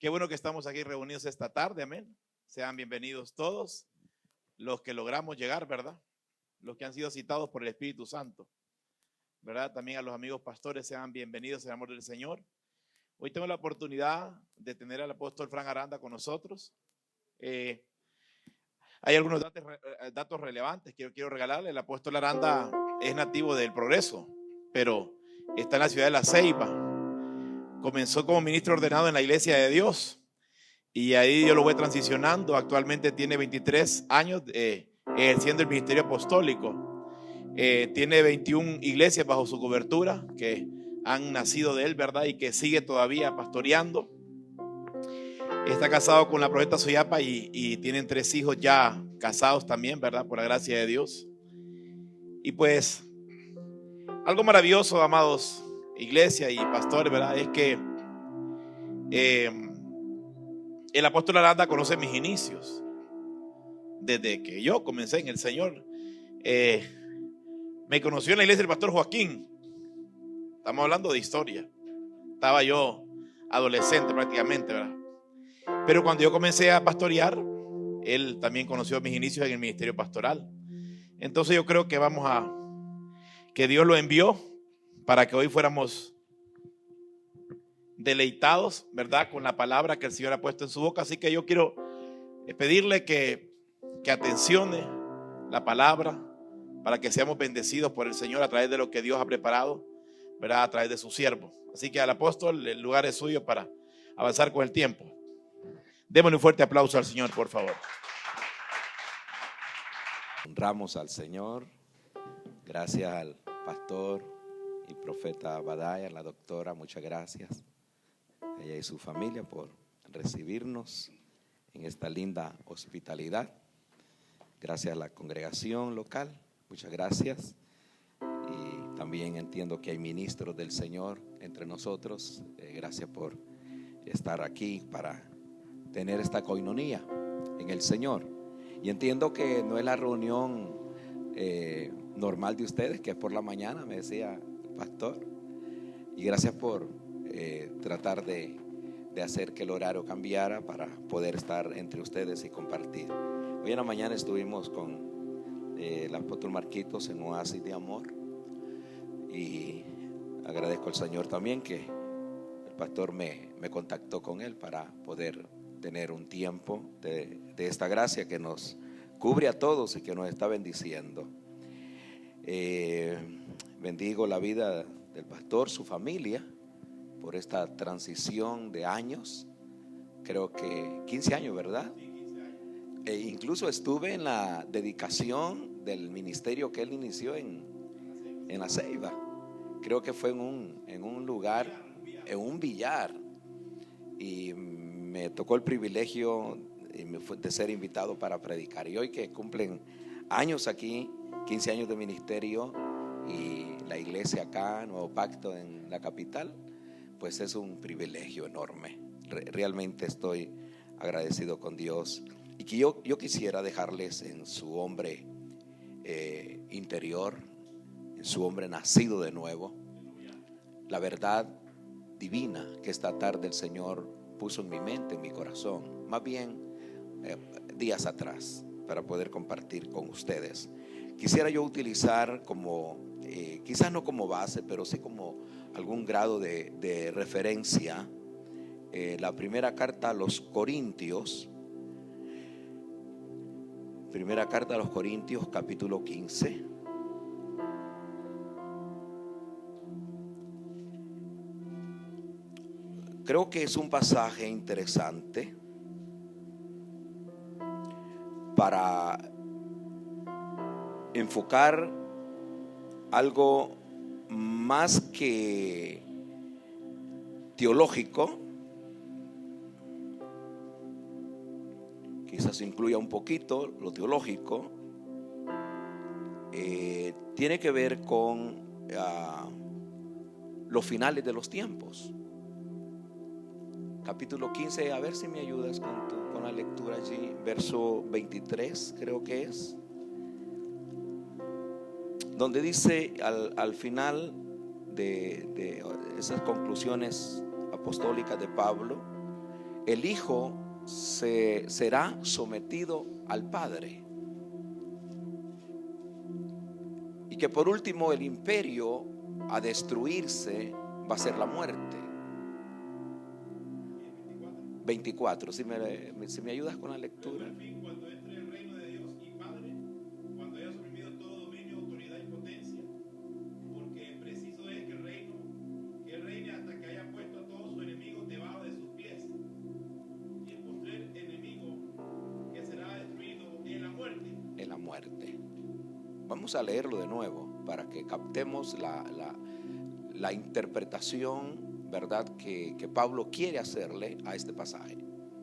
Qué bueno que estamos aquí reunidos esta tarde, amén. Sean bienvenidos todos los que logramos llegar, ¿verdad? Los que han sido citados por el Espíritu Santo, ¿verdad? También a los amigos pastores, sean bienvenidos en el amor del Señor. Hoy tengo la oportunidad de tener al apóstol Frank Aranda con nosotros. Hay algunos datos relevantes que yo quiero regalarle. El apóstol Aranda es nativo del Progreso, pero está en la ciudad de La Ceiba. Comenzó como ministro ordenado en la Iglesia de Dios y ahí yo lo voy transicionando. Actualmente tiene 23 años ejerciendo el ministerio apostólico. Tiene 21 iglesias bajo su cobertura que han nacido de él, ¿verdad? Y que sigue todavía pastoreando. Está casado con la profeta Soyapa y tienen 3 hijos ya casados también, ¿verdad? Por la gracia de Dios. Y pues, algo maravilloso, amados, iglesia y pastores, ¿verdad? Es que el apóstol Aranda conoce mis inicios. Desde que yo comencé en el Señor, me conoció en la iglesia del pastor Joaquín. Estamos hablando de historia. Estaba yo adolescente prácticamente, ¿verdad? Pero cuando yo comencé a pastorear, él también conoció mis inicios en el ministerio pastoral. Entonces yo creo que que Dios lo envió para que hoy fuéramos deleitados, ¿verdad? Con la palabra que el Señor ha puesto en su boca. Así que yo quiero pedirle que atencione la palabra para que seamos bendecidos por el Señor a través de lo que Dios ha preparado, ¿verdad? A través de su siervo. Así que al apóstol, el lugar es suyo para avanzar con el tiempo. Démosle un fuerte aplauso al Señor, por favor. Honramos al Señor. Gracias al pastor y profeta Badaya, la doctora, muchas gracias a ella y su familia por recibirnos en esta linda hospitalidad. Gracias a la congregación local, muchas gracias. Y también entiendo que hay ministros del Señor entre nosotros. Gracias por estar aquí para tener esta coinonía en el Señor. Y entiendo que no es la reunión normal de ustedes, que es por la mañana, me decía el pastor. Y gracias por tratar de hacer que el horario cambiara para poder estar entre ustedes y compartir. Hoy en la mañana estuvimos con el apóstol Marquitos en Oasis de Amor. Y agradezco al Señor también que el pastor me contactó con él para poder tener un tiempo de esta gracia que nos cubre a todos y que nos está bendiciendo. Bendigo la vida del pastor, su familia, por esta transición de años. Creo que 15 años, ¿verdad? Sí, 15 años. Incluso estuve en la dedicación del ministerio que él inició en La Ceiba. Creo que fue en un lugar, en un billar. Y me tocó el privilegio de ser invitado para predicar. Y hoy que cumplen años aquí, 15 años de ministerio, y la iglesia acá, Nuevo Pacto en la capital, pues es un privilegio enorme. Realmente estoy agradecido con Dios. Y que yo quisiera dejarles en su hombre interior, en su hombre nacido de nuevo, la verdad divina que esta tarde el Señor puso en mi mente, en mi corazón, más bien días atrás, para poder compartir con ustedes. Quisiera yo utilizar como, quizás no como base, pero sí como algún grado de referencia, la primera carta a los Corintios. Primera carta a los Corintios, capítulo 15. Creo que es un pasaje interesante para enfocar algo más que teológico. Quizás incluya un poquito lo teológico. Tiene que ver con los finales de los tiempos. Capítulo 15, a ver si me ayudas con la lectura allí, verso 23 creo que es, donde dice al final de esas conclusiones apostólicas de Pablo, el Hijo será sometido al Padre. Y que por último el imperio a destruirse va a ser la muerte. 24, si me ayudas con la lectura. Luego, al fin, cuando entre el reino de Dios y Padre, cuando haya suprimido todo dominio, autoridad y potencia, porque preciso es que Él reine hasta que haya puesto a todos sus enemigos debajo de sus pies. Y el postrer enemigo que será destruido en la muerte. En la muerte. Vamos a leerlo de nuevo para que captemos la interpretación, ¿verdad?, que Pablo quiere hacerle a este pasaje.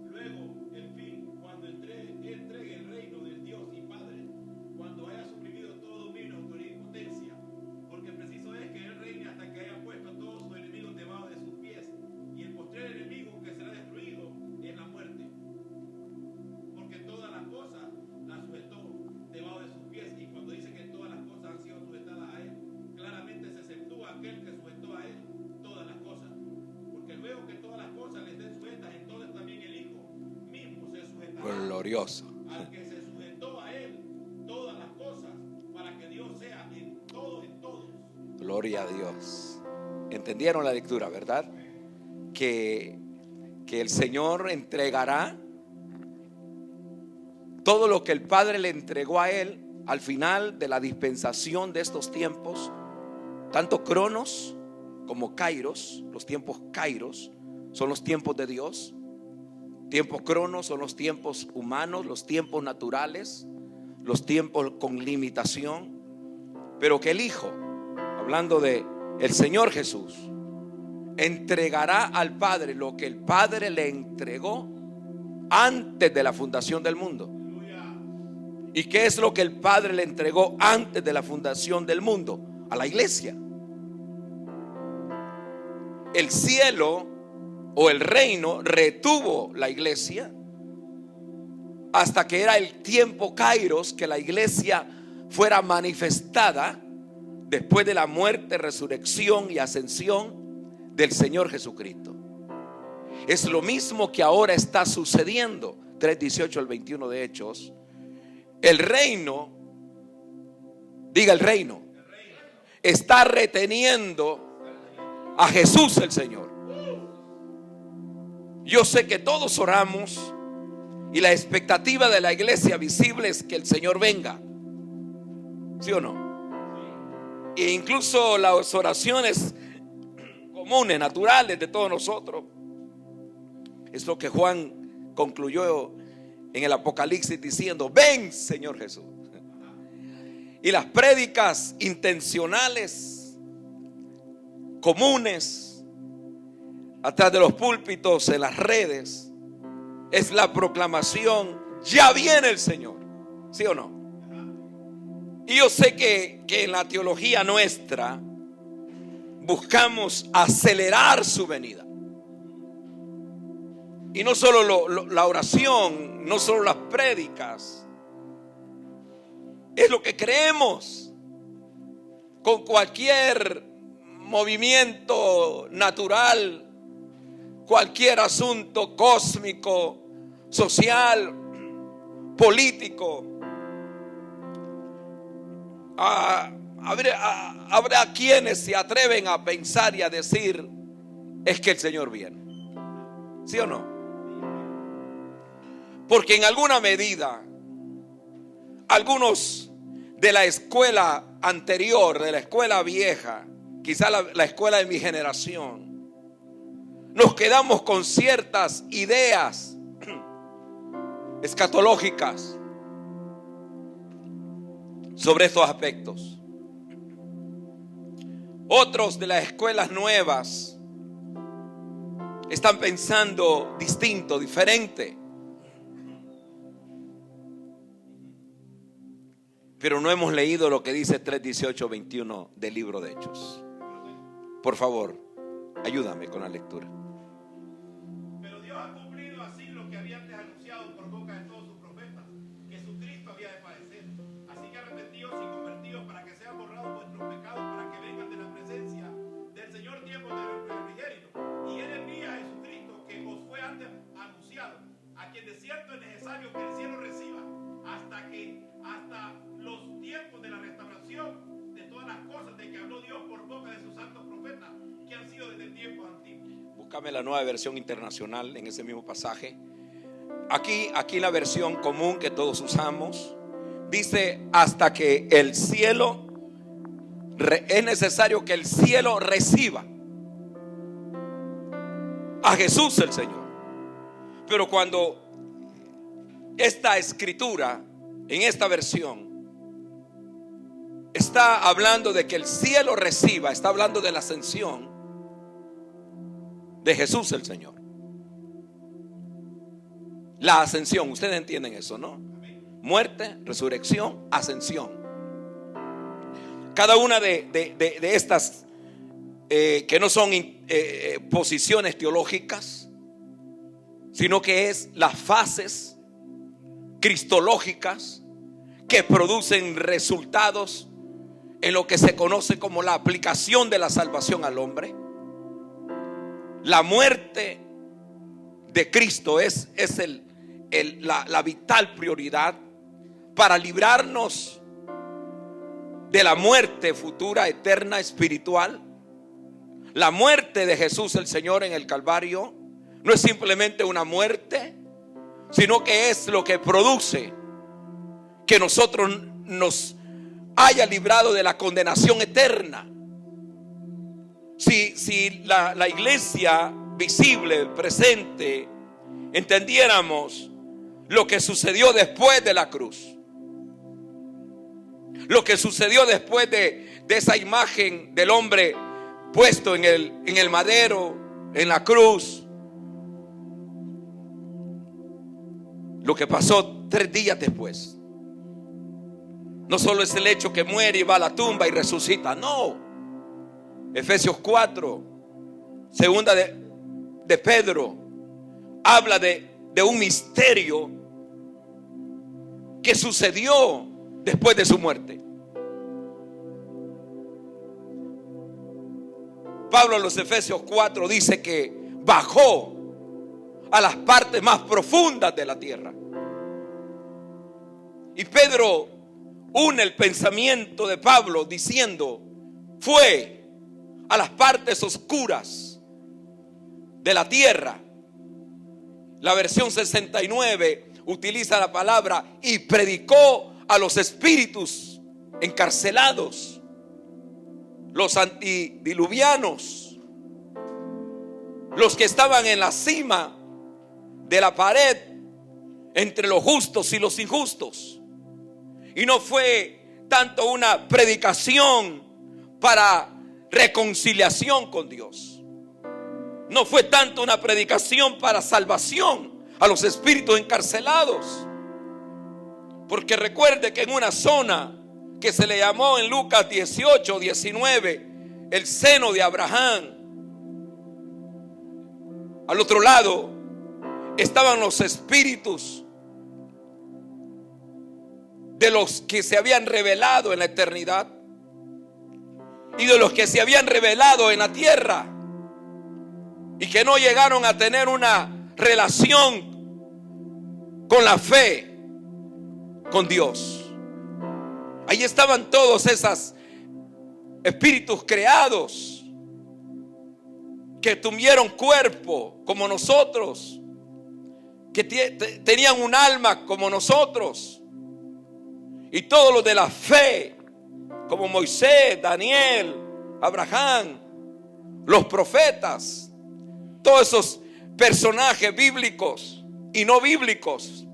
Luego, el fin, cuando entregue el reino del Dios y Padre, cuando haya suprimido todo dominio, autoridad y potencia, porque preciso es que Él reine hasta que haya puesto a todos sus enemigos debajo de sus pies, y el postrer enemigo que será destruido es la muerte, porque todas las cosas las sujetó debajo de sus pies. Y cuando dice que todas las cosas han sido sujetadas a Él, claramente se exceptúa aquel que sujetó a Él todas las cosas, porque luego que todas las cosas le estén sujetas, entonces también el Hijo mismo se sujetará Glorioso. al que se sujetó a Él todas las cosas, para que Dios sea en todos, en todos. Gloria a Dios. ¿Entendieron la lectura, verdad? Que el Señor entregará todo lo que el Padre le entregó a Él al final de la dispensación de estos tiempos, tanto Cronos como Kairos. Los tiempos Kairos son los tiempos de Dios. Tiempos Cronos son los tiempos humanos, los tiempos naturales, los tiempos con limitación. Pero que el Hijo, hablando de el Señor Jesús, entregará al Padre lo que el Padre le entregó antes de la fundación del mundo. ¿Y qué es lo que el Padre le entregó antes de la fundación del mundo? A la iglesia. El cielo o el reino retuvo la iglesia hasta que era el tiempo Kairos, que la iglesia fuera manifestada después de la muerte, resurrección y ascensión del Señor Jesucristo. Es lo mismo que ahora está sucediendo. 3:18 al 21 de Hechos. El reino, diga el reino, está reteniendo a Jesús el Señor. Yo sé que todos oramos y la expectativa de la iglesia visible es que el Señor venga. ¿Sí o no? E incluso las oraciones comunes, naturales de todos nosotros, es lo que Juan concluyó en el Apocalipsis diciendo: ven, Señor Jesús. Y las prédicas intencionales, comunes, atrás de los púlpitos, en las redes, es la proclamación: ya viene el Señor. ¿Sí o no? Y yo sé que en la teología nuestra buscamos acelerar su venida. Y no solo la oración, no solo las prédicas, es lo que creemos. Con cualquier movimiento natural, cualquier asunto cósmico, social, político, habrá quienes se atreven a pensar y a decir: es que el Señor viene. ¿Sí o no? Porque en alguna medida algunos de la escuela anterior, de la escuela vieja, quizá la escuela de mi generación, nos quedamos con ciertas ideas escatológicas sobre estos aspectos. Otros de las escuelas nuevas están pensando distinto, diferente. Pero no hemos leído lo que dice 3:18-21 del libro de Hechos. Por favor, ayúdame con la lectura. Pero Dios ha cumplido así lo que había antes anunciado por boca de todos sus profetas, que su Cristo había de padecer. Así que arrepentidos y convertidos para que sean borrados vuestros pecados, para que vengan de la presencia del Señor tiempos de refrigerio. Y Él envía a Jesucristo, que os fue antes anunciado el desierto es necesario que el cielo reciba, hasta los tiempos de la restauración de todas las cosas de que habló Dios por boca de sus santos profetas, que han sido desde tiempos antiguos. Búscame la Nueva Versión Internacional en ese mismo pasaje. Aquí la versión común que todos usamos dice: hasta que el cielo, es necesario que el cielo reciba a Jesús el Señor. Pero cuando esta escritura en esta versión está hablando de que el cielo reciba, está hablando de la ascensión de Jesús el Señor. La ascensión, ustedes entienden eso, ¿no? Muerte, resurrección, ascensión. Cada una de estas que no son posiciones teológicas, sino que es las fases cristológicas que producen resultados en lo que se conoce como la aplicación de la salvación al hombre. La muerte de Cristo es la vital prioridad para librarnos de la muerte futura, eterna, espiritual. La muerte de Jesús el Señor en el Calvario no es simplemente una muerte, sino que es lo que produce que nosotros nos haya librado de la condenación eterna. Si la iglesia visible, presente, entendiéramos lo que sucedió después de la cruz, lo que sucedió después de esa imagen del hombre puesto en el madero, en la cruz, lo que pasó 3 días después. No solo es el hecho que muere y va a la tumba y resucita, no. Efesios 4, segunda de Pedro, habla de un misterio que sucedió después de su muerte. Pablo en los Efesios 4 dice que bajó a las partes más profundas de la tierra. Y Pedro une el pensamiento de Pablo diciendo: fue a las partes oscuras de la tierra. La versión 69 utiliza la palabra y predicó a los espíritus encarcelados, los antidiluvianos, los que estaban en la cima de la pared entre los justos y los injustos. Y no fue tanto una predicación para reconciliación con Dios, no fue tanto una predicación para salvación a los espíritus encarcelados, porque recuerde que en una zona que se le llamó en Lucas 18, 19 el seno de Abraham, al otro lado estaban los espíritus de los que se habían revelado en la eternidad y de los que se habían revelado en la tierra y que no llegaron a tener una relación con la fe, con Dios. Ahí estaban todos esos espíritus creados que tuvieron cuerpo como nosotros, que tenían un alma como nosotros, y todos los de la fe, como Moisés, Daniel, Abraham, los profetas, todos esos personajes bíblicos y no bíblicos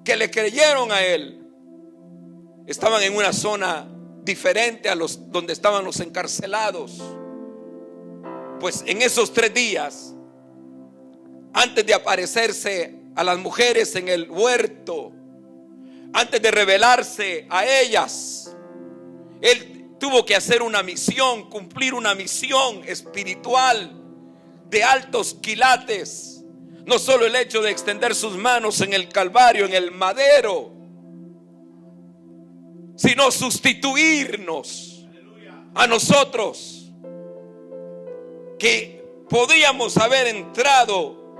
que le creyeron a él, estaban en una zona diferente a donde estaban los encarcelados. Pues en esos 3 días, antes de aparecerse a las mujeres en el huerto, antes de revelarse a ellas, él tuvo que hacer una misión, cumplir una misión espiritual de altos quilates. No solo el hecho de extender sus manos en el Calvario, en el madero, sino sustituirnos a nosotros, que podíamos haber entrado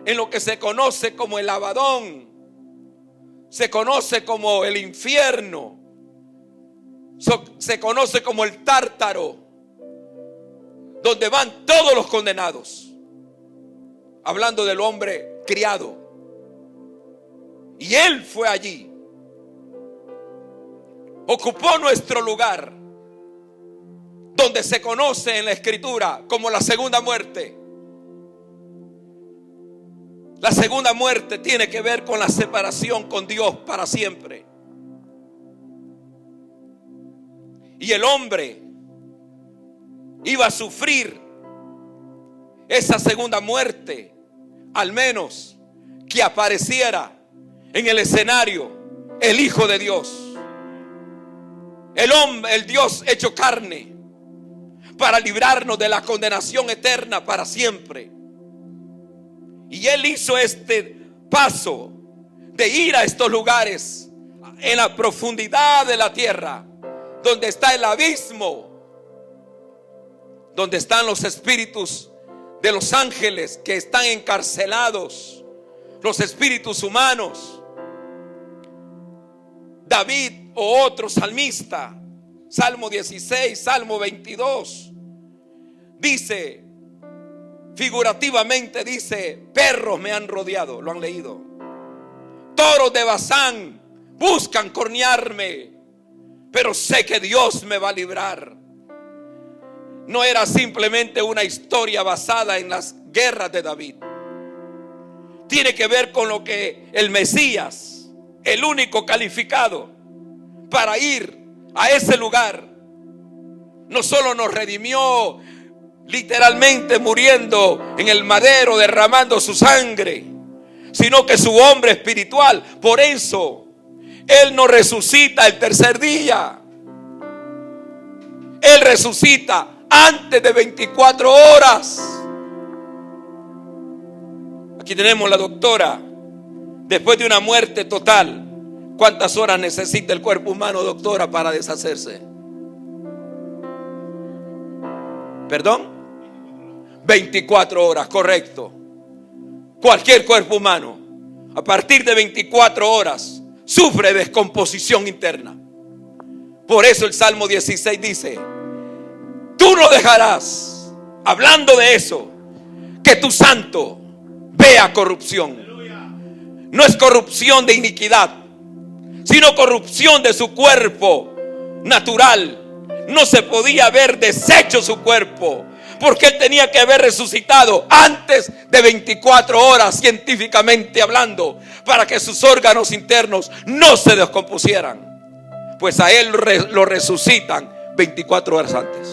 en lo que se conoce como el Abadón, se conoce como el infierno, se conoce como el Tártaro, donde van todos los condenados, hablando del hombre criado. Y Él fue allí, ocupó nuestro lugar, donde se conoce en la Escritura como la segunda muerte. La segunda muerte tiene que ver con la separación con Dios para siempre. Y el hombre iba a sufrir esa segunda muerte, al menos que apareciera en el escenario el Hijo de Dios, el hombre, el Dios hecho carne, para librarnos de la condenación eterna para siempre. Y Él hizo este paso de ir a estos lugares en la profundidad de la tierra, donde está el abismo, donde están los espíritus de los ángeles que están encarcelados, los espíritus humanos. David o otro salmista, Salmo 16, Salmo 22, dice, figurativamente dice, perros me han rodeado, lo han leído. Toros de Basán buscan cornearme, pero sé que Dios me va a librar. No era simplemente una historia basada en las guerras de David. Tiene que ver con lo que el Mesías, el único calificado para ir a ese lugar, no solo nos redimió literalmente muriendo en el madero, derramando su sangre, sino que su hombre espiritual, por eso Él no resucita el tercer día. Él resucita antes de 24 horas. Aquí tenemos la doctora. Después de una muerte total, ¿cuántas horas necesita el cuerpo humano, doctora, para deshacerse? ¿Perdón? 24 horas, correcto. Cualquier cuerpo humano, a partir de 24 horas, sufre descomposición interna. Por eso el Salmo 16 dice, tú no dejarás, hablando de eso, que tu santo vea corrupción. No es corrupción de iniquidad, sino corrupción de su cuerpo natural. No se podía haber deshecho su cuerpo, porque Él tenía que haber resucitado antes de 24 horas, científicamente hablando, para que sus órganos internos no se descompusieran. Pues a Él lo resucitan 24 horas antes.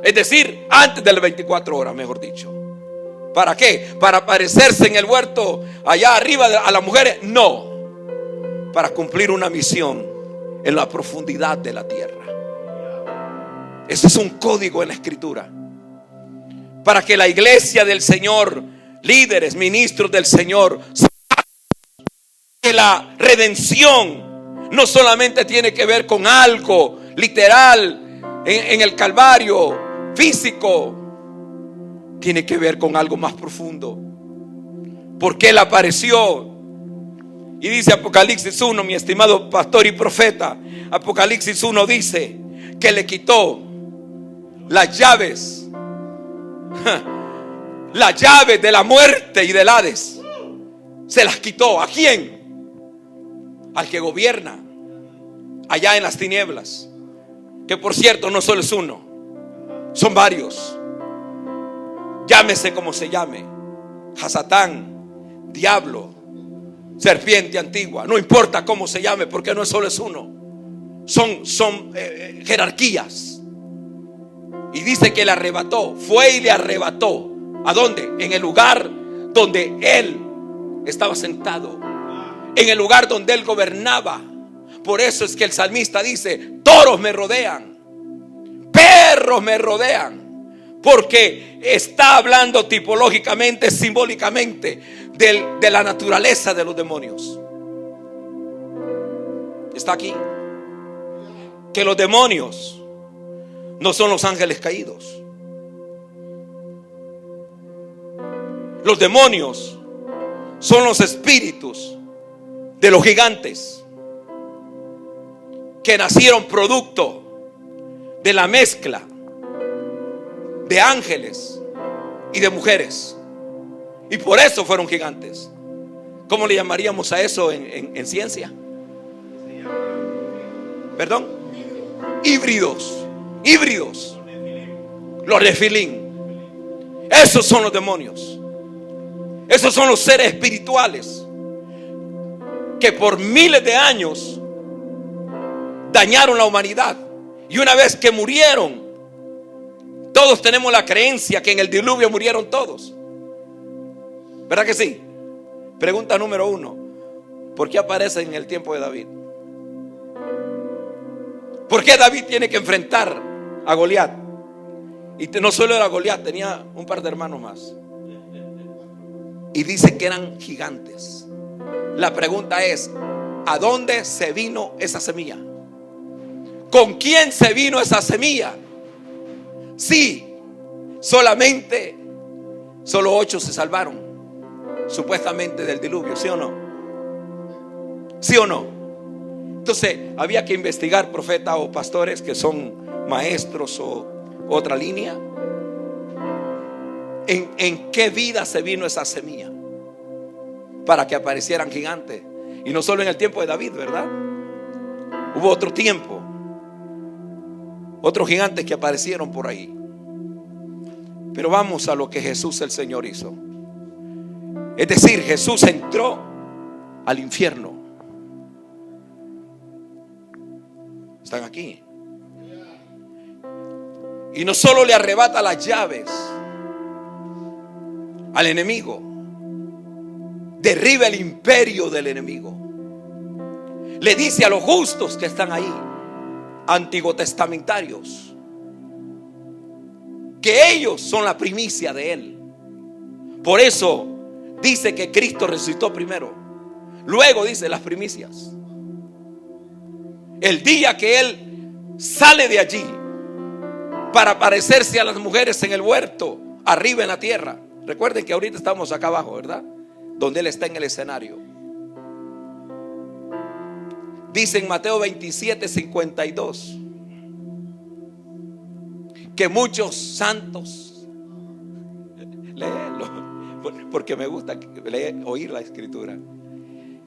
Es decir, antes de las 24 horas, mejor dicho. ¿Para qué? ¿Para aparecerse en el huerto allá arriba a las mujeres? No. Para cumplir una misión en la profundidad de la tierra. Ese es un código en la Escritura. Para que la iglesia del Señor, líderes, ministros del Señor, que la redención no solamente tiene que ver con algo literal en el Calvario, físico, tiene que ver con algo más profundo. Porque Él apareció. Y dice Apocalipsis 1, mi estimado pastor y profeta, Apocalipsis 1 dice que le quitó las llaves, las llaves de la muerte y del Hades. Se las quitó. ¿A quién? Al que gobierna allá en las tinieblas, que por cierto no solo es uno, son varios. Llámese como se llame, Hasatán, diablo, serpiente antigua, no importa cómo se llame, porque no solo es uno, son jerarquías. Y dice que le arrebató, fue y le arrebató. ¿A dónde? En el lugar donde Él estaba sentado, en el lugar donde Él gobernaba. Por eso es que el salmista dice, toros me rodean, perros me rodean. Porque está hablando tipológicamente, simbólicamente de la naturaleza de los demonios. Está aquí. Que los demonios no son los ángeles caídos. Los demonios son los espíritus de los gigantes que nacieron producto de la mezcla de ángeles y de mujeres, y por eso fueron gigantes. ¿Cómo le llamaríamos a eso en ciencia? ¿Perdón? Híbridos. Los nefilín. Esos son los demonios. Esos son los seres espirituales que por miles de años dañaron la humanidad. Y una vez que murieron, todos tenemos la creencia que en el diluvio murieron todos. ¿Verdad que sí? Pregunta número 1: ¿por qué aparece en el tiempo de David? ¿Por qué David tiene que enfrentar a Goliat? Y no solo era Goliat, tenía un par de hermanos más. Y dice que eran gigantes. La pregunta es: ¿a dónde se vino esa semilla? ¿Con quién se vino esa semilla? Sí, solo 8 se salvaron, supuestamente, del diluvio. ¿Sí o no? ¿Sí o no? Entonces había que investigar, profetas o pastores que son maestros o otra línea, en qué vida se vino esa semilla para que aparecieran gigantes. Y no solo en el tiempo de David, ¿verdad? Hubo otro tiempo, otros gigantes que aparecieron por ahí. Pero vamos a lo que Jesús el Señor hizo. Es decir, Jesús entró al infierno. ¿Están aquí? Y no solo le arrebata las llaves al enemigo, derriba el imperio del enemigo. Le dice a los justos que están ahí, antiguotestamentarios, que ellos son la primicia de Él. Por eso dice que Cristo resucitó primero. Luego dice las primicias. El día que Él sale de allí para aparecerse a las mujeres en el huerto, arriba en la tierra. Recuerden que ahorita estamos acá abajo, ¿verdad? Donde Él está en el escenario. Dice en Mateo 27:52 que muchos santos, léelo, porque me gusta oír la escritura,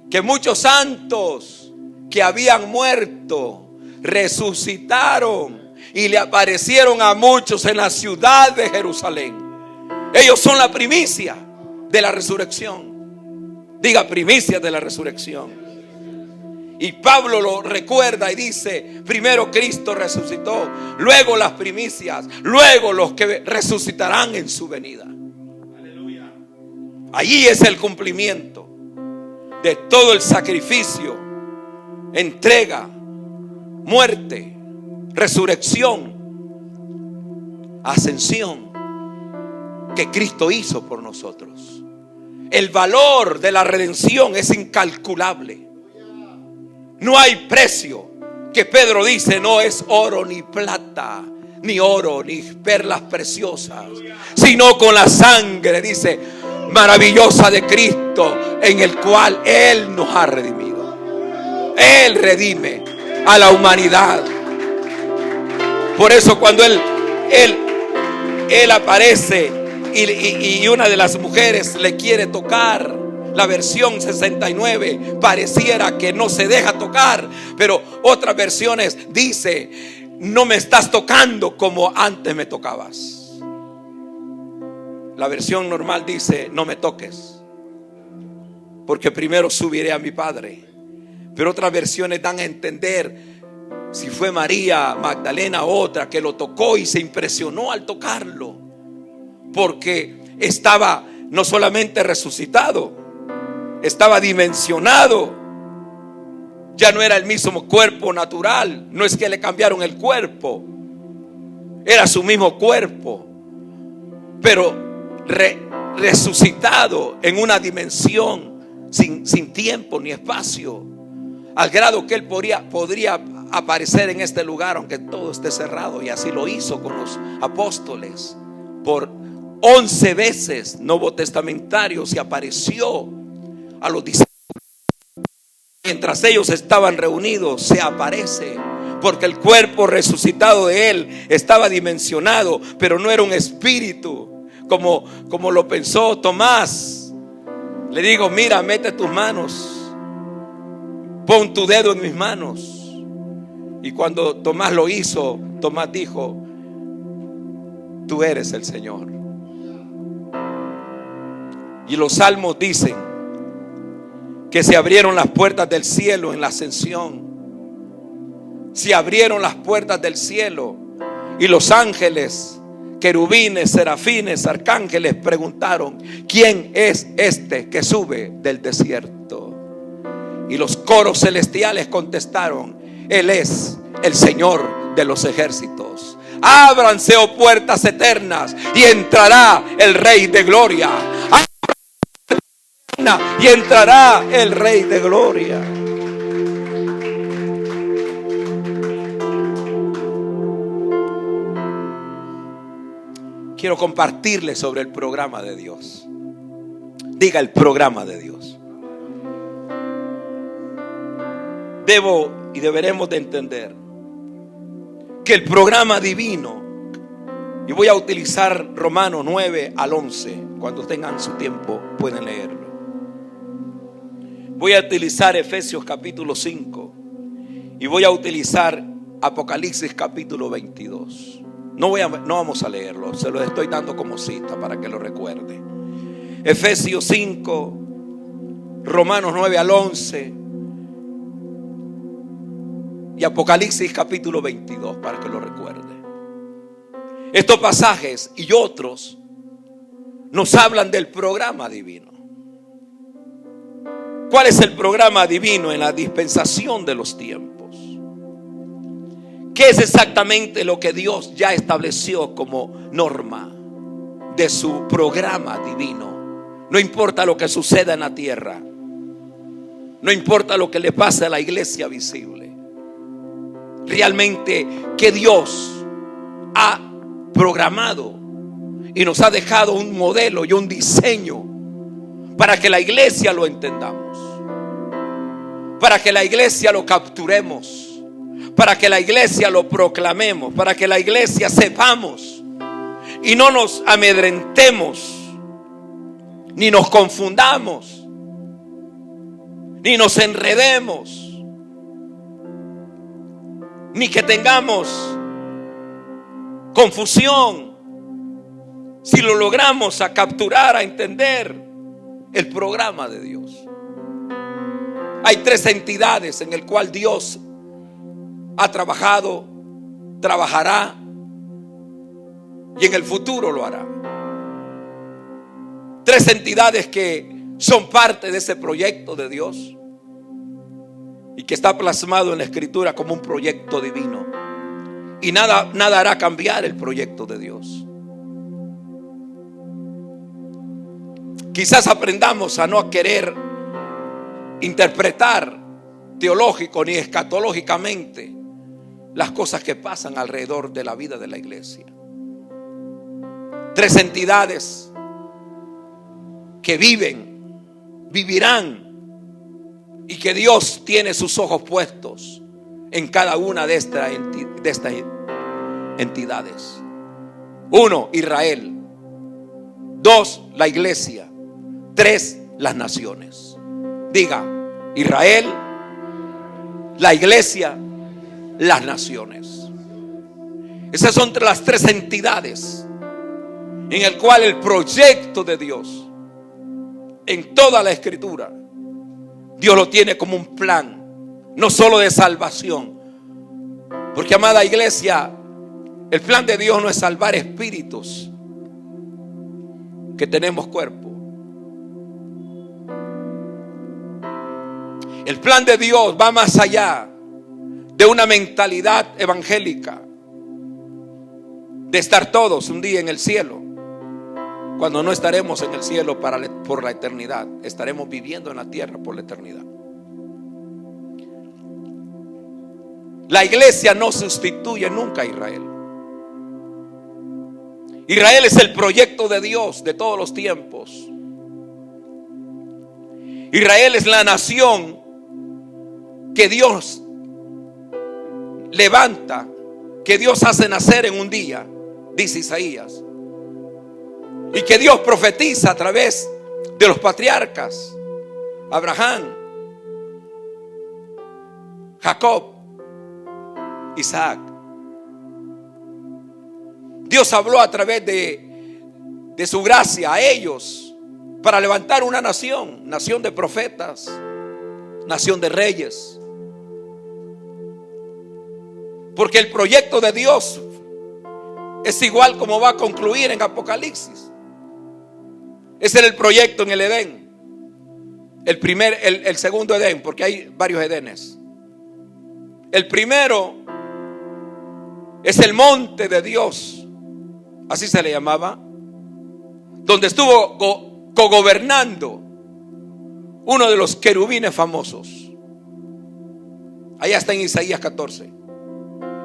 que muchos santos que habían muerto resucitaron y le aparecieron a muchos en la ciudad de Jerusalén. Ellos son la primicia de la resurrección. Diga, primicia de la resurrección. Y Pablo lo recuerda y dice: primero Cristo resucitó, luego las primicias, luego los que resucitarán en su venida. Aleluya. Allí es el cumplimiento de todo el sacrificio, entrega, muerte, resurrección, ascensión que Cristo hizo por nosotros. El valor de la redención es incalculable. No hay precio, que Pedro dice, no es oro ni plata, ni oro ni perlas preciosas, sino con la sangre, dice, maravillosa de Cristo, en el cual Él nos ha redimido. Él redime a la humanidad. Por eso cuando Él aparece y una de las mujeres le quiere tocar, la versión 69 pareciera que no se deja tocar, pero otras versiones dice: no me estás tocando como antes me tocabas. La versión normal dice: no me toques, porque primero subiré a mi Padre. Pero otras versiones dan a entender, si fue María Magdalena otra, que lo tocó y se impresionó al tocarlo, porque estaba no solamente resucitado, estaba dimensionado. Ya no era el mismo cuerpo natural. No es que le cambiaron el cuerpo, era su mismo cuerpo, pero resucitado en una dimensión sin tiempo ni espacio, al grado que Él podría aparecer en este lugar aunque todo esté cerrado. Y así lo hizo con los apóstoles por 11 veces Nuevo Testamentario se apareció a los discípulos. Mientras ellos estaban reunidos, se aparece, porque el cuerpo resucitado de Él estaba dimensionado, pero no era un espíritu como lo pensó Tomás. Le digo: mira, mete tus manos, pon tu dedo en mis manos. Y cuando Tomás lo hizo, Tomás dijo: tú eres el Señor. Y los salmos dicen que se abrieron las puertas del cielo en la ascensión. Se abrieron las puertas del cielo y los ángeles, querubines, serafines, arcángeles preguntaron: ¿quién es este que sube del desierto? Y los coros celestiales contestaron: Él es el Señor de los ejércitos. Ábranse, oh puertas eternas, y entrará el Rey de gloria. Y entrará el Rey de gloria. Quiero compartirles sobre el programa de Dios. Diga: el programa de Dios. Debo y deberemos de entender que el programa divino, y voy a utilizar Romanos 9 al 11, cuando tengan su tiempo pueden leerlo. Voy a utilizar Efesios capítulo 5 y voy a utilizar Apocalipsis capítulo 22. No vamos a leerlo, se los estoy dando como cita para que lo recuerde. Efesios 5, Romanos 9 al 11 y Apocalipsis capítulo 22 para que lo recuerde. Estos pasajes y otros nos hablan del programa divino. ¿Cuál es el programa divino en la dispensación de los tiempos? ¿Qué es exactamente lo que Dios ya estableció como norma de su programa divino? No importa lo que suceda en la tierra, no importa lo que le pase a la iglesia visible. Realmente que Dios ha programado y nos ha dejado un modelo y un diseño para que la iglesia lo entendamos, para que la iglesia lo capturemos, para que la iglesia lo proclamemos, para que la iglesia sepamos y no nos amedrentemos, ni nos confundamos, ni nos enredemos, ni que tengamos confusión. Si lo logramos a capturar, a entender el programa de Dios. Hay 3 entidades en el cual Dios ha trabajado, trabajará y en el futuro lo hará. 3 entidades que son parte de ese proyecto de Dios y que está plasmado en la Escritura como un proyecto divino. Y nada hará cambiar el proyecto de Dios. Quizás aprendamos a no querer interpretar teológico ni escatológicamente las cosas que pasan alrededor de la vida de la iglesia. 3 entidades que vivirán y que Dios tiene sus ojos puestos en cada una de estas entidades. 1, Israel. 2, la iglesia. 3, las naciones. Diga: Israel, la iglesia, las naciones. Esas son las 3 entidades en el cual el proyecto de Dios en toda la Escritura, Dios lo tiene como un plan, no solo de salvación. Porque, amada iglesia, el plan de Dios no es salvar espíritus que tenemos cuerpo. El plan de Dios va más allá de una mentalidad evangélica, de estar todos un día en el cielo, cuando no estaremos en el cielo por la eternidad. Estaremos viviendo en la tierra por la eternidad. La iglesia no sustituye nunca a Israel. Israel es el proyecto de Dios de todos los tiempos. Israel es la nación que Dios levanta, que Dios hace nacer en un día, dice Isaías, y que Dios profetiza a través de los patriarcas, Abraham, Jacob, Isaac. Dios habló a través de su gracia a ellos para levantar una nación, nación de profetas, nación de reyes. Porque el proyecto de Dios es igual como va a concluir en Apocalipsis. Ese era el proyecto en el Edén. El segundo Edén, porque hay varios Edenes. El primero es el monte de Dios, así se le llamaba, donde estuvo cogobernando uno de los querubines famosos. Allá está en Isaías 14.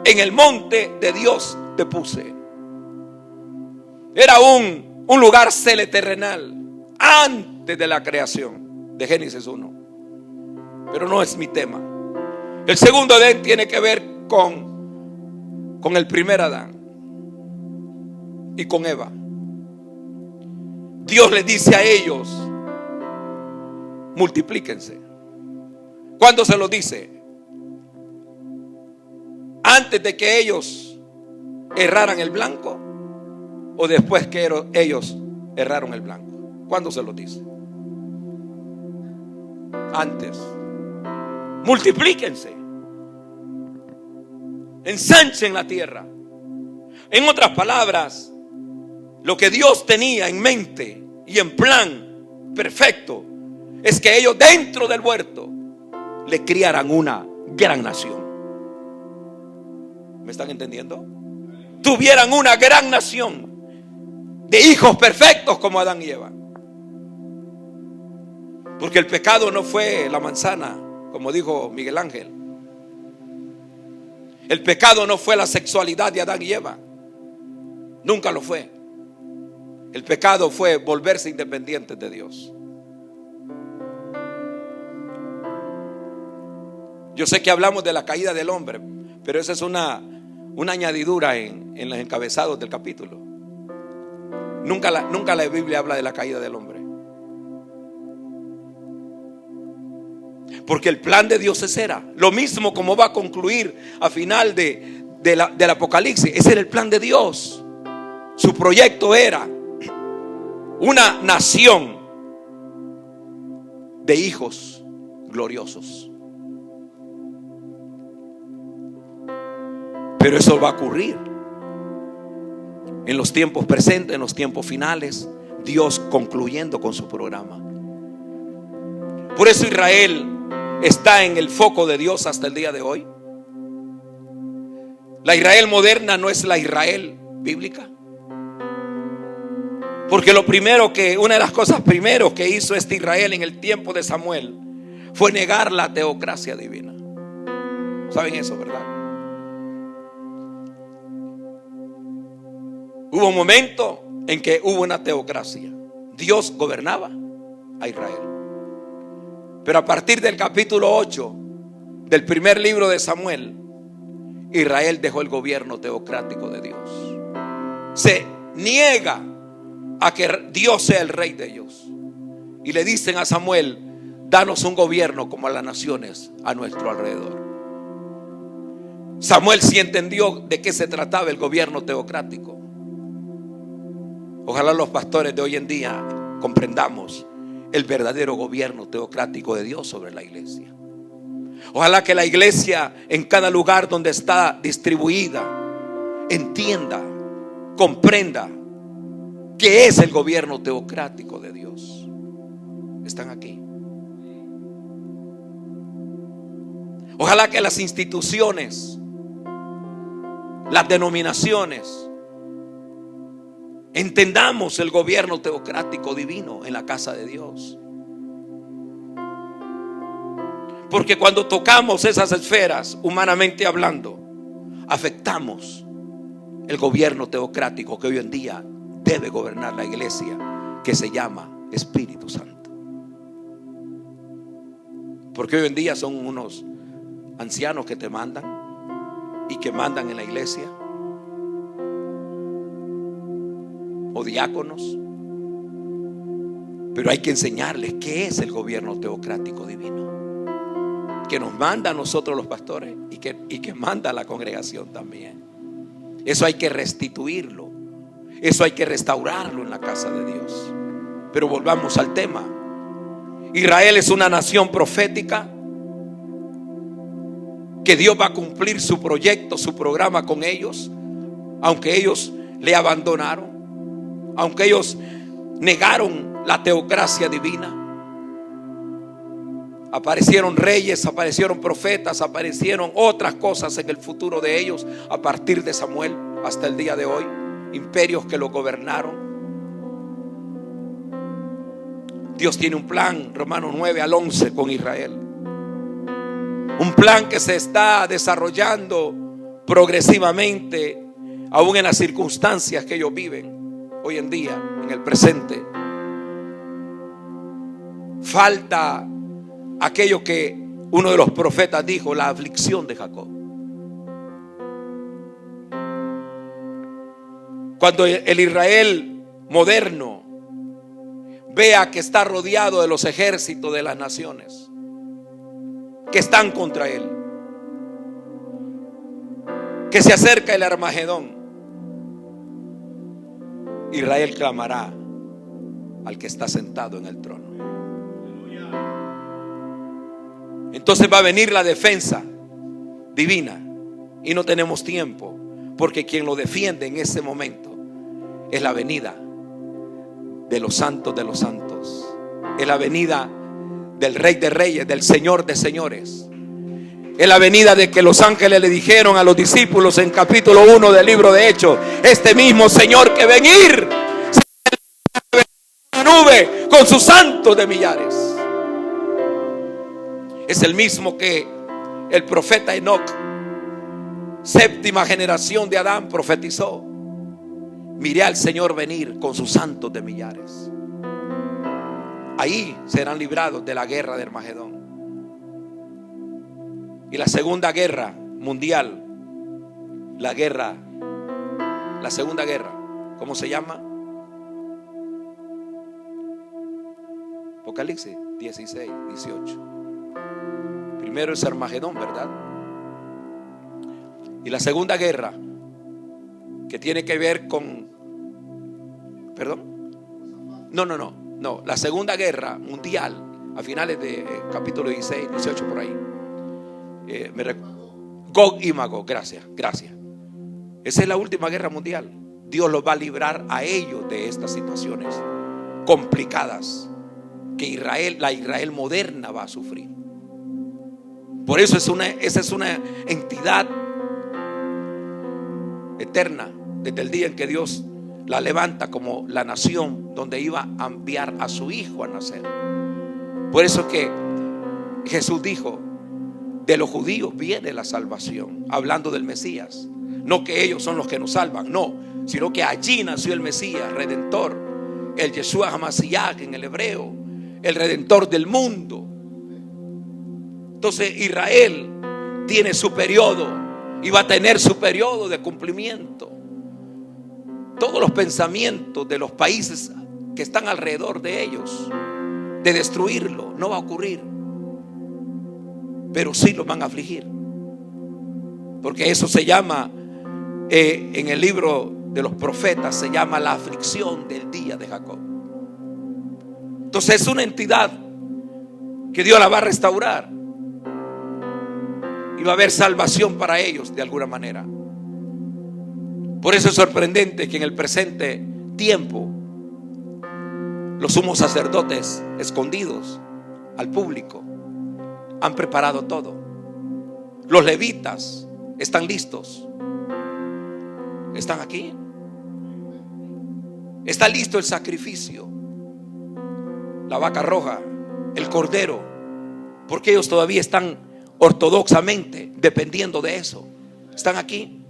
En el monte de Dios te puse. Era un lugar seleterrenal antes de la creación de Génesis 1. Pero no es mi tema. El segundo Edén tiene que ver con el primer Adán y con Eva. Dios les dice a ellos: multiplíquense. ¿Cuándo se lo dice? ¿Antes de que ellos erraran el blanco o después que ellos erraron el blanco? ¿Cuándo se lo dice? Antes. Multiplíquense, ensanchen la tierra. En otras palabras, lo que Dios tenía en mente y en plan perfecto es que ellos dentro del huerto le criaran una gran nación. ¿Me están entendiendo? Tuvieran una gran nación de hijos perfectos como Adán y Eva. Porque el pecado no fue la manzana, como dijo Miguel Ángel. El pecado no fue la sexualidad de Adán y Eva. Nunca lo fue. El pecado fue volverse independientes de Dios. Yo sé que hablamos de la caída del hombre, pero esa es una añadidura en los encabezados del capítulo. Nunca la Biblia habla de la caída del hombre. Porque el plan de Dios ese era. Lo mismo como va a concluir a final del Apocalipsis. Ese era el plan de Dios. Su proyecto era una nación de hijos gloriosos. Pero eso va a ocurrir en los tiempos presentes, en los tiempos finales. Dios concluyendo con su programa. Por eso Israel está en el foco de Dios hasta el día de hoy. La Israel moderna no es la Israel bíblica. Porque una de las cosas primero que hizo este Israel en el tiempo de Samuel fue negar la teocracia divina. ¿Saben eso, verdad? Hubo un momento en que hubo una teocracia. Dios gobernaba a Israel. Pero a partir del capítulo 8 del primer libro de Samuel, Israel dejó el gobierno teocrático de Dios. Se niega a que Dios sea el rey de ellos. Y le dicen a Samuel: danos un gobierno como a las naciones a nuestro alrededor. Samuel sí entendió de qué se trataba el gobierno teocrático. Ojalá los pastores de hoy en día comprendamos el verdadero gobierno teocrático de Dios sobre la iglesia. Ojalá que la iglesia en cada lugar donde está distribuida entienda, comprenda qué es el gobierno teocrático de Dios. Están aquí. Ojalá que las instituciones, las denominaciones, entendamos el gobierno teocrático divino en la casa de Dios. Porque cuando tocamos esas esferas, humanamente hablando, afectamos el gobierno teocrático que hoy en día debe gobernar la iglesia, que se llama Espíritu Santo. Porque hoy en día son unos ancianos que te mandan y que mandan en la iglesia, o diáconos, pero hay que enseñarles qué es el gobierno teocrático divino, que nos manda a nosotros los pastores y que manda a la congregación también. Eso hay que restituirlo, eso hay que restaurarlo en la casa de Dios. Pero volvamos al tema. Israel es una nación profética, que Dios va a cumplir su proyecto, su programa con ellos, aunque ellos le abandonaron, aunque ellos negaron la teocracia divina. Aparecieron reyes, aparecieron profetas, aparecieron otras cosas en el futuro de ellos a partir de Samuel hasta el día de hoy, imperios que lo gobernaron. Dios tiene un plan, Romanos 9 al 11, con Israel. Un plan que se está desarrollando progresivamente, aún en las circunstancias que ellos viven hoy en día, en el presente. Falta aquello que uno de los profetas dijo, la aflicción de Jacob. Cuando el Israel moderno vea que está rodeado de los ejércitos de las naciones que están contra él, que se acerca el Armagedón, Israel clamará al que está sentado en el trono. Entonces va a venir la defensa divina, y no tenemos tiempo, porque quien lo defiende en ese momento es la venida de los santos, es la venida del Rey de Reyes, del Señor de Señores. Es la venida de que los ángeles le dijeron a los discípulos en capítulo 1 del libro de Hechos: este mismo Señor que venir en la nube con sus santos de millares. Es el mismo que el profeta Enoc, séptima generación de Adán, profetizó: miré al Señor venir con sus santos de millares. Ahí serán librados de la guerra de Armagedón. Y la segunda guerra mundial, la segunda guerra, ¿cómo se llama? Apocalipsis 16, 18. Primero es Armagedón, ¿verdad? Y la segunda guerra, que tiene que ver con, perdón, no, la segunda guerra mundial, a finales de capítulo 16, 18 por ahí, Gog y Magog, gracias. Esa es la última guerra mundial. Dios los va a librar a ellos de estas situaciones complicadas que la Israel moderna va a sufrir. Por eso esa es una entidad eterna, desde el día en que Dios la levanta como la nación donde iba a enviar a su hijo a nacer. Por eso es que Jesús dijo: de los judíos viene la salvación, hablando del Mesías. No que ellos son los que nos salvan, no, sino que allí nació el Mesías, Redentor, el Yeshua HaMashiach en el hebreo, el Redentor del mundo. Entonces Israel tiene su periodo y va a tener su periodo de cumplimiento. Todos los pensamientos de los países que están alrededor de ellos de destruirlo no va a ocurrir, pero sí los van a afligir, porque eso se llama en el libro de los profetas, se llama la aflicción del día de Jacob. Entonces es una entidad que Dios la va a restaurar y va a haber salvación para ellos de alguna manera. Por eso es sorprendente que en el presente tiempo los sumos sacerdotes, escondidos al público, han preparado todo. Los levitas están listos. ¿Están aquí? Está listo el sacrificio, la vaca roja, el cordero, porque ellos todavía están ortodoxamente dependiendo de eso. Están aquí.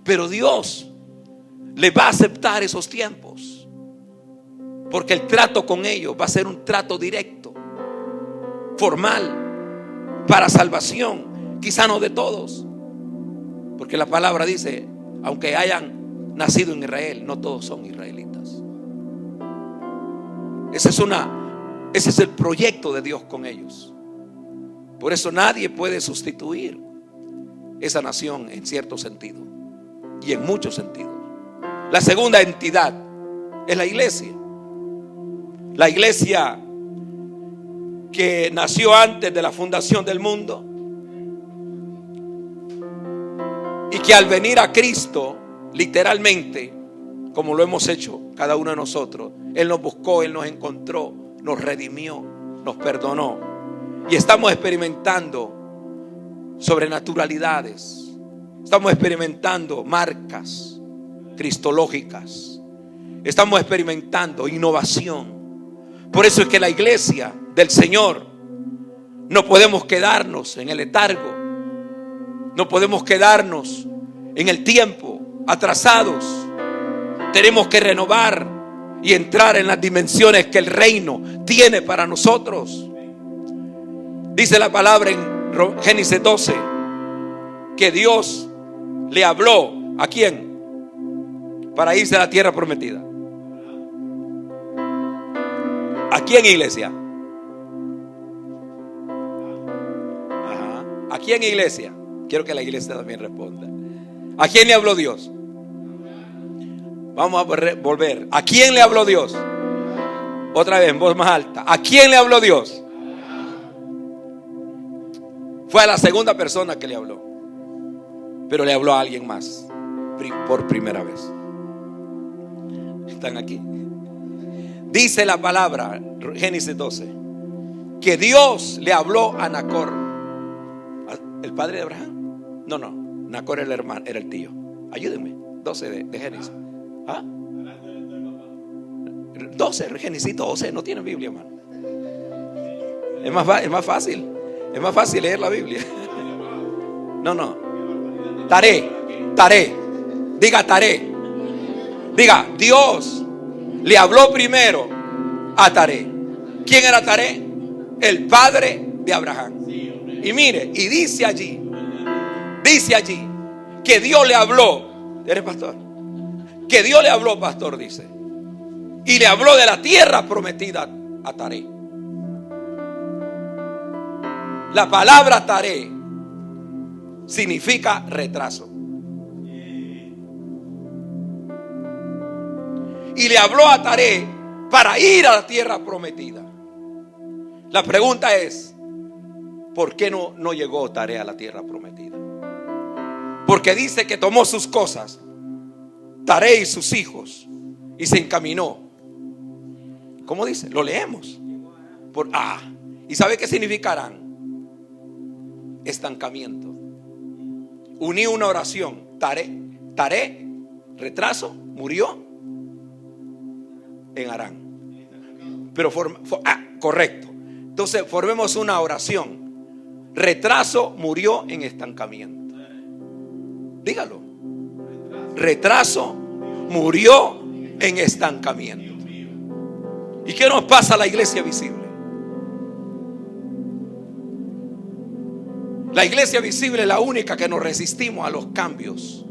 Pero Dios le va a aceptar esos tiempos, porque el trato con ellos va a ser un trato directo, formal, para salvación, quizá no de todos, porque la palabra dice, aunque hayan nacido en Israel, no todos son israelitas. Ese es el proyecto de Dios con ellos. Por eso nadie puede sustituir esa nación en cierto sentido y en muchos sentidos. La segunda entidad es la iglesia. La iglesia que nació antes de la fundación del mundo y que al venir a Cristo, literalmente, como lo hemos hecho cada uno de nosotros, Él nos buscó, Él nos encontró, nos redimió, nos perdonó. Y estamos experimentando sobrenaturalidades. Estamos experimentando marcas cristológicas. Estamos experimentando innovación. Por eso es que la iglesia del Señor no podemos quedarnos en el letargo. No podemos quedarnos en el tiempo atrasados. Tenemos que renovar y entrar en las dimensiones que el reino tiene para nosotros. Dice la palabra en Génesis 12 que Dios le habló ¿a quién? Para irse a la tierra prometida. ¿A quién, iglesia? Ajá. ¿A quién, iglesia? Quiero que la iglesia también responda. ¿A quién le habló Dios? Vamos a volver. ¿A quién le habló Dios? Otra vez en voz más alta. ¿A quién le habló Dios? Fue a la segunda persona que le habló, pero le habló a alguien más por primera vez. ¿Están aquí? Dice la palabra, Génesis 12, que Dios le habló a Nacor, el padre de Abraham. No, Nacor era el hermano, era el tío. Ayúdenme. 12 de Génesis. ¿Ah? 12, Génesis 12. No tienen Biblia, hermano. Es más fácil. Es más fácil leer la Biblia. No. Taré. Diga Taré. Diga, Dios le habló primero a Taré. ¿Quién era Taré? El padre de Abraham. Y mire, y dice allí que Dios le habló. ¿Eres pastor? Que Dios le habló, pastor, dice. Y le habló de la tierra prometida a Taré. La palabra Taré significa retraso. Y le habló a Taré para ir a la tierra prometida. La pregunta es, ¿por qué no llegó Taré a la tierra prometida? Porque dice que tomó sus cosas, Taré y sus hijos, y se encaminó. ¿Cómo dice? Lo leemos. ¿Y sabe qué significarán? Estancamiento. Uní una oración. Taré, retraso, murió en Harán. Pero correcto. Entonces formemos una oración. Retraso, murió en estancamiento. Dígalo. Retraso, murió en estancamiento. ¿Y qué nos pasa a la iglesia visible? La iglesia visible es la única que nos resistimos a los cambios.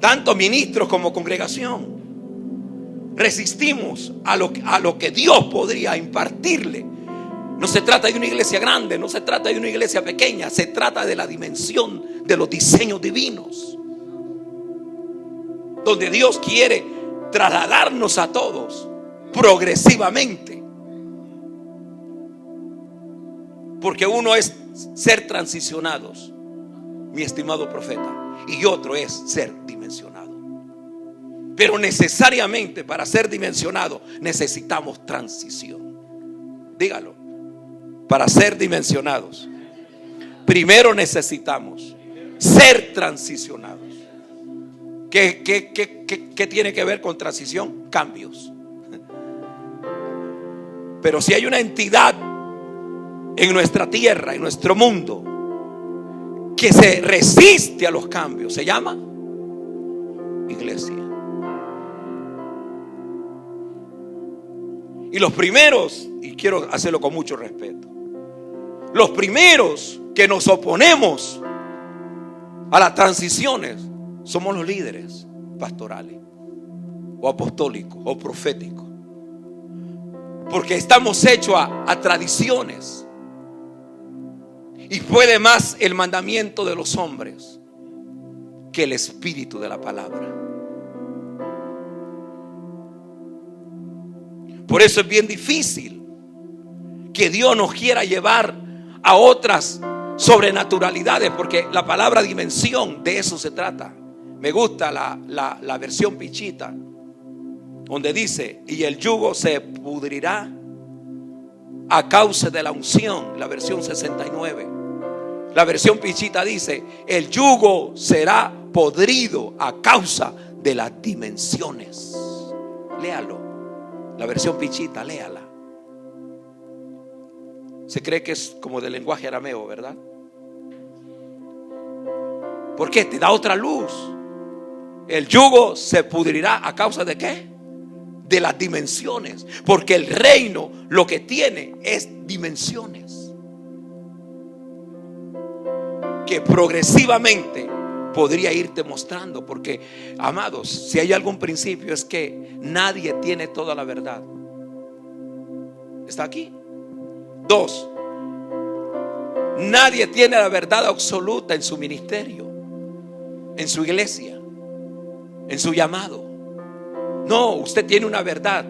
Tanto ministros como congregación resistimos a lo que Dios podría impartirle. No se trata de una iglesia grande, no se trata de una iglesia pequeña, se trata de la dimensión de los diseños divinos, donde Dios quiere trasladarnos a todos progresivamente. Porque uno es ser transicionados, mi estimado profeta, y otro es ser dimensionado. Pero necesariamente para ser dimensionado necesitamos transición. Dígalo. Para ser dimensionados, primero necesitamos ser transicionados. ¿Qué tiene que ver con transición? Cambios. Pero si hay una entidad en nuestra tierra, en nuestro mundo, que se resiste a los cambios se llama iglesia. Y los primeros, y quiero hacerlo con mucho respeto, los primeros que nos oponemos a las transiciones somos los líderes pastorales o apostólicos o proféticos, porque estamos hechos a tradiciones, y puede más el mandamiento de los hombres que el espíritu de la palabra. Por eso es bien difícil que Dios nos quiera llevar a otras sobrenaturalidades, porque la palabra dimensión de eso se trata. Me gusta la versión Pichita, donde dice: y el yugo se pudrirá a causa de la unción. La versión 69. La versión Pichita dice: el yugo será podrido a causa de las dimensiones. Léalo. La versión Pichita, léala. Se cree que es como del lenguaje arameo, ¿verdad? ¿Por qué? Te da otra luz. El yugo se pudrirá a causa de ¿qué? De las dimensiones. Porque el reino lo que tiene es dimensiones que progresivamente podría irte mostrando. Porque, amados, si hay algún principio, es que nadie tiene toda la verdad. ¿Está aquí? 2, nadie tiene la verdad absoluta en su ministerio, en su iglesia, en su llamado. No, usted tiene una verdad,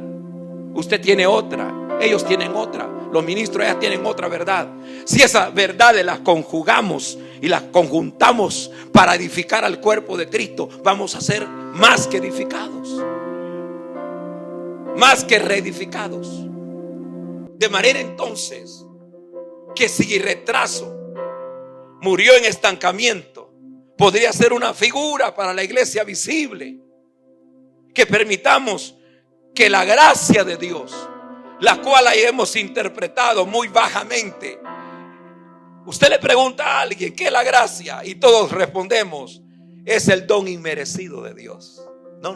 usted tiene otra, ellos tienen otra, los ministros ellas tienen otra verdad. Si esas verdades las conjugamos y las conjuntamos para edificar al cuerpo de Cristo, vamos a ser más que edificados, más que reedificados. De manera entonces que si retraso murió en estancamiento, podría ser una figura para la iglesia visible. Que permitamos que la gracia de Dios, la cual hemos interpretado muy bajamente. Usted le pregunta a alguien ¿qué es la gracia? Y todos respondemos: es el don inmerecido de Dios. No,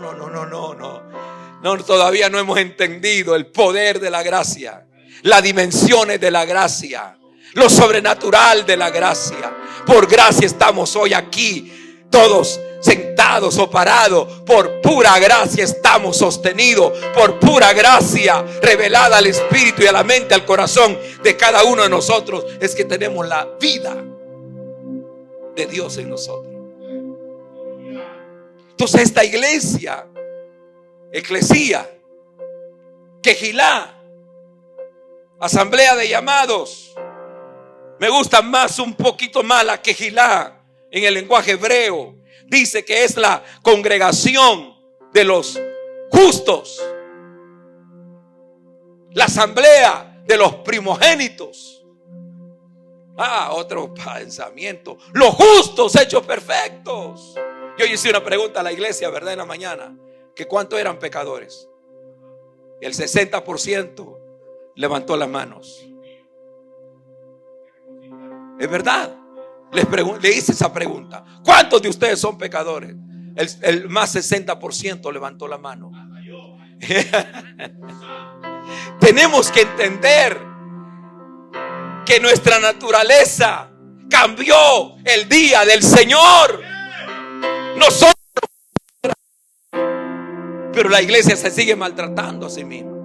todavía no hemos entendido el poder de la gracia, las dimensiones de la gracia, lo sobrenatural de la gracia. Por gracia estamos hoy aquí, todos sentados o parados. Por pura gracia estamos sostenidos. Por pura gracia revelada al espíritu y a la mente, al corazón de cada uno de nosotros, es que tenemos la vida de Dios en nosotros. Entonces esta iglesia, eclesía, quejilá, asamblea de llamados, me gusta más, un poquito más la quejilá en el lenguaje hebreo. Dice que es la congregación de los justos, la asamblea de los primogénitos. Otro pensamiento: los justos hechos perfectos. Yo hice una pregunta a la iglesia, ¿verdad?, en la mañana, que cuántos eran pecadores. El 60% levantó las manos. Es verdad. Le hice esa pregunta: ¿cuántos de ustedes son pecadores? El más 60% levantó la mano. Tenemos que entender que nuestra naturaleza cambió el día del Señor. Nosotros, pero la iglesia se sigue maltratando a sí misma.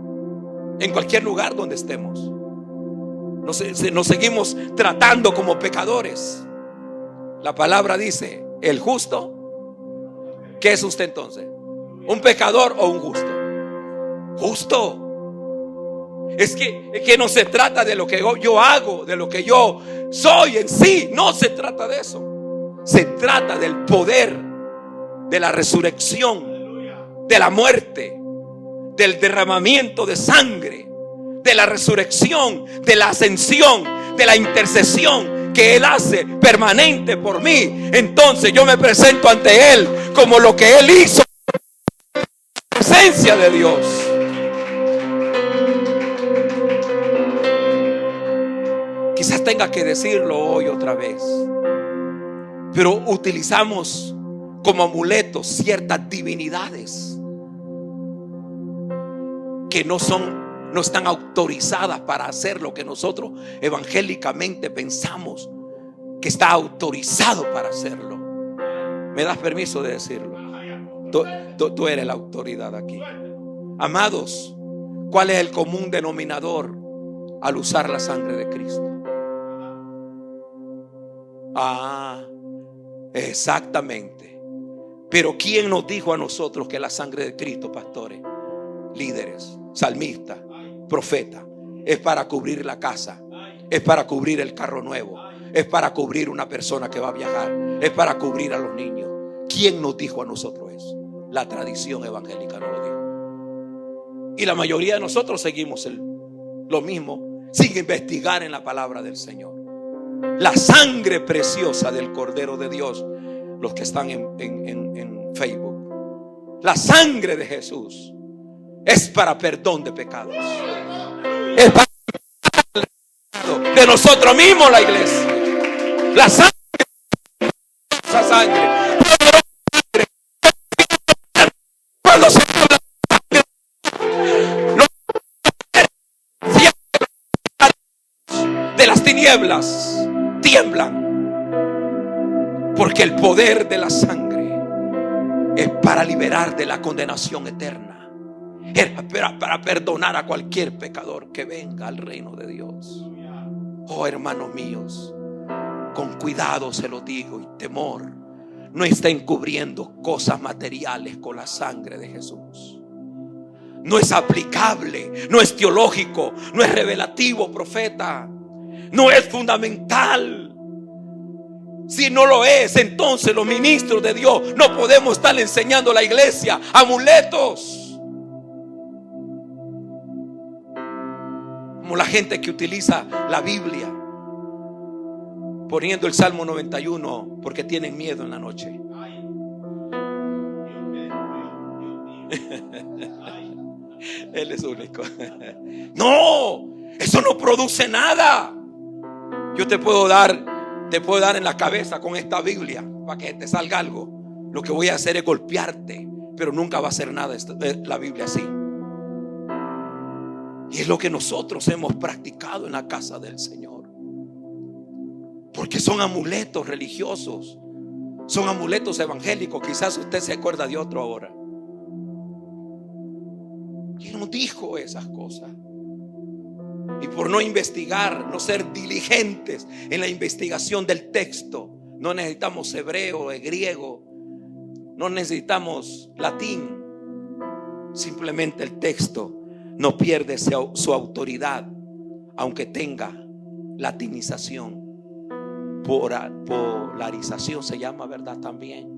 En cualquier lugar donde estemos, nos seguimos tratando como pecadores. La palabra dice: el justo. ¿Qué es usted entonces? ¿Un pecador o un justo? Justo. Es que no se trata de lo que yo hago, de lo que yo soy en sí. No se trata de eso. Se trata del poder de la resurrección, de la muerte, del derramamiento de sangre, de la resurrección, de la ascensión, de la intercesión que Él hace permanente por mí. Entonces yo me presento ante Él como lo que Él hizo, la presencia de Dios. Quizás tenga que decirlo hoy otra vez. pero utilizamos como amuletos ciertas divinidades que no están autorizadas para hacer lo que nosotros evangélicamente pensamos que está autorizado para hacerlo. ¿Me das permiso de decirlo? Tú eres la autoridad aquí. Amados, ¿cuál es el común denominador al usar la sangre de Cristo? Exactamente. Pero ¿quién nos dijo a nosotros que la sangre de Cristo, pastores, líderes, salmistas, profetas, es para cubrir la casa, es para cubrir el carro nuevo, es para cubrir una persona que va a viajar, es para cubrir a los niños? ¿Quién nos dijo a nosotros eso? La tradición evangélica nos lo dijo. Y la mayoría de nosotros seguimos lo mismo sin investigar en la palabra del Señor. La sangre preciosa del Cordero de Dios, los que están en Facebook, la sangre de Jesús es para perdón de pecados, es para perdón de nosotros mismos, la iglesia. La sangre, esa sangre, cuando se habla de las tinieblas, tiemblan, porque el poder de la sangre es para liberar de la condenación eterna, es para perdonar a cualquier pecador que venga al reino de Dios. Oh, hermanos míos, con cuidado se lo digo y temor, no estén cubriendo cosas materiales con la sangre de Jesús. No es aplicable, no es teológico, no es revelativo, profeta, no es fundamental. Si no lo es, entonces los ministros de Dios no podemos estar enseñando a la iglesia amuletos, como la gente que utiliza la Biblia poniendo el Salmo 91 porque tienen miedo en la noche. Él es único. No, eso no produce nada. Yo te puedo dar en la cabeza con esta Biblia para que te salga algo. Lo que voy a hacer es golpearte, pero nunca va a hacer nada la Biblia así. Y es lo que nosotros hemos practicado en la casa del Señor. Porque son amuletos religiosos, son amuletos evangélicos. Quizás usted se acuerda de otro ahora. ¿Quién nos dijo esas cosas? Y por no investigar, no ser diligentes en la investigación del texto, no necesitamos hebreo, griego, no necesitamos latín. Simplemente el texto no pierde su autoridad, aunque tenga latinización. Polarización se llama, ¿verdad? También,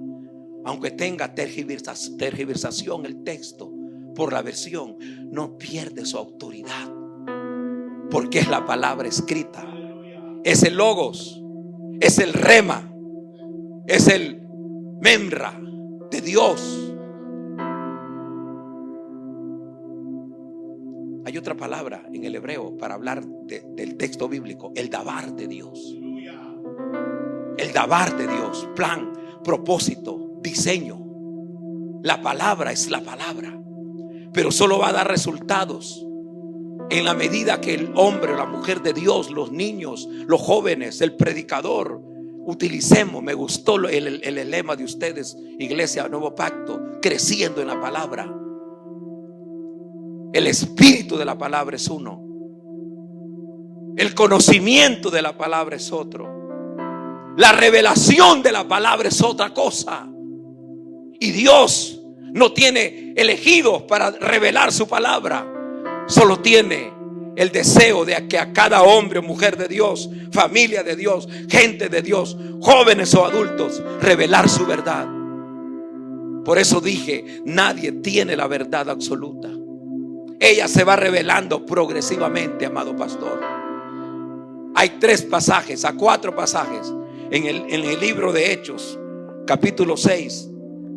aunque tenga tergiversación el texto por la versión, no pierde su autoridad, porque es la palabra escrita, es el logos, es el rema, es el memra de Dios. Hay otra palabra en el hebreo para hablar del texto bíblico, el dabar de Dios. El dabar de Dios, plan, propósito, diseño. La palabra es la palabra, pero solo va a dar resultados en la medida que el hombre o la mujer de Dios, los niños, los jóvenes, el predicador, utilicemos. Me gustó el lema de ustedes, Iglesia Nuevo Pacto, creciendo en la palabra. El espíritu de la palabra es uno, el conocimiento de la palabra es otro, la revelación de la palabra es otra cosa. Y Dios no tiene elegidos para revelar su palabra, solo tiene el deseo de que a cada hombre o mujer de Dios, familia de Dios, gente de Dios, jóvenes o adultos, revelar su verdad. Por eso dije, nadie tiene la verdad absoluta. Ella se va revelando progresivamente, amado pastor. Hay 4 pasajes en el libro de Hechos, capítulo 6,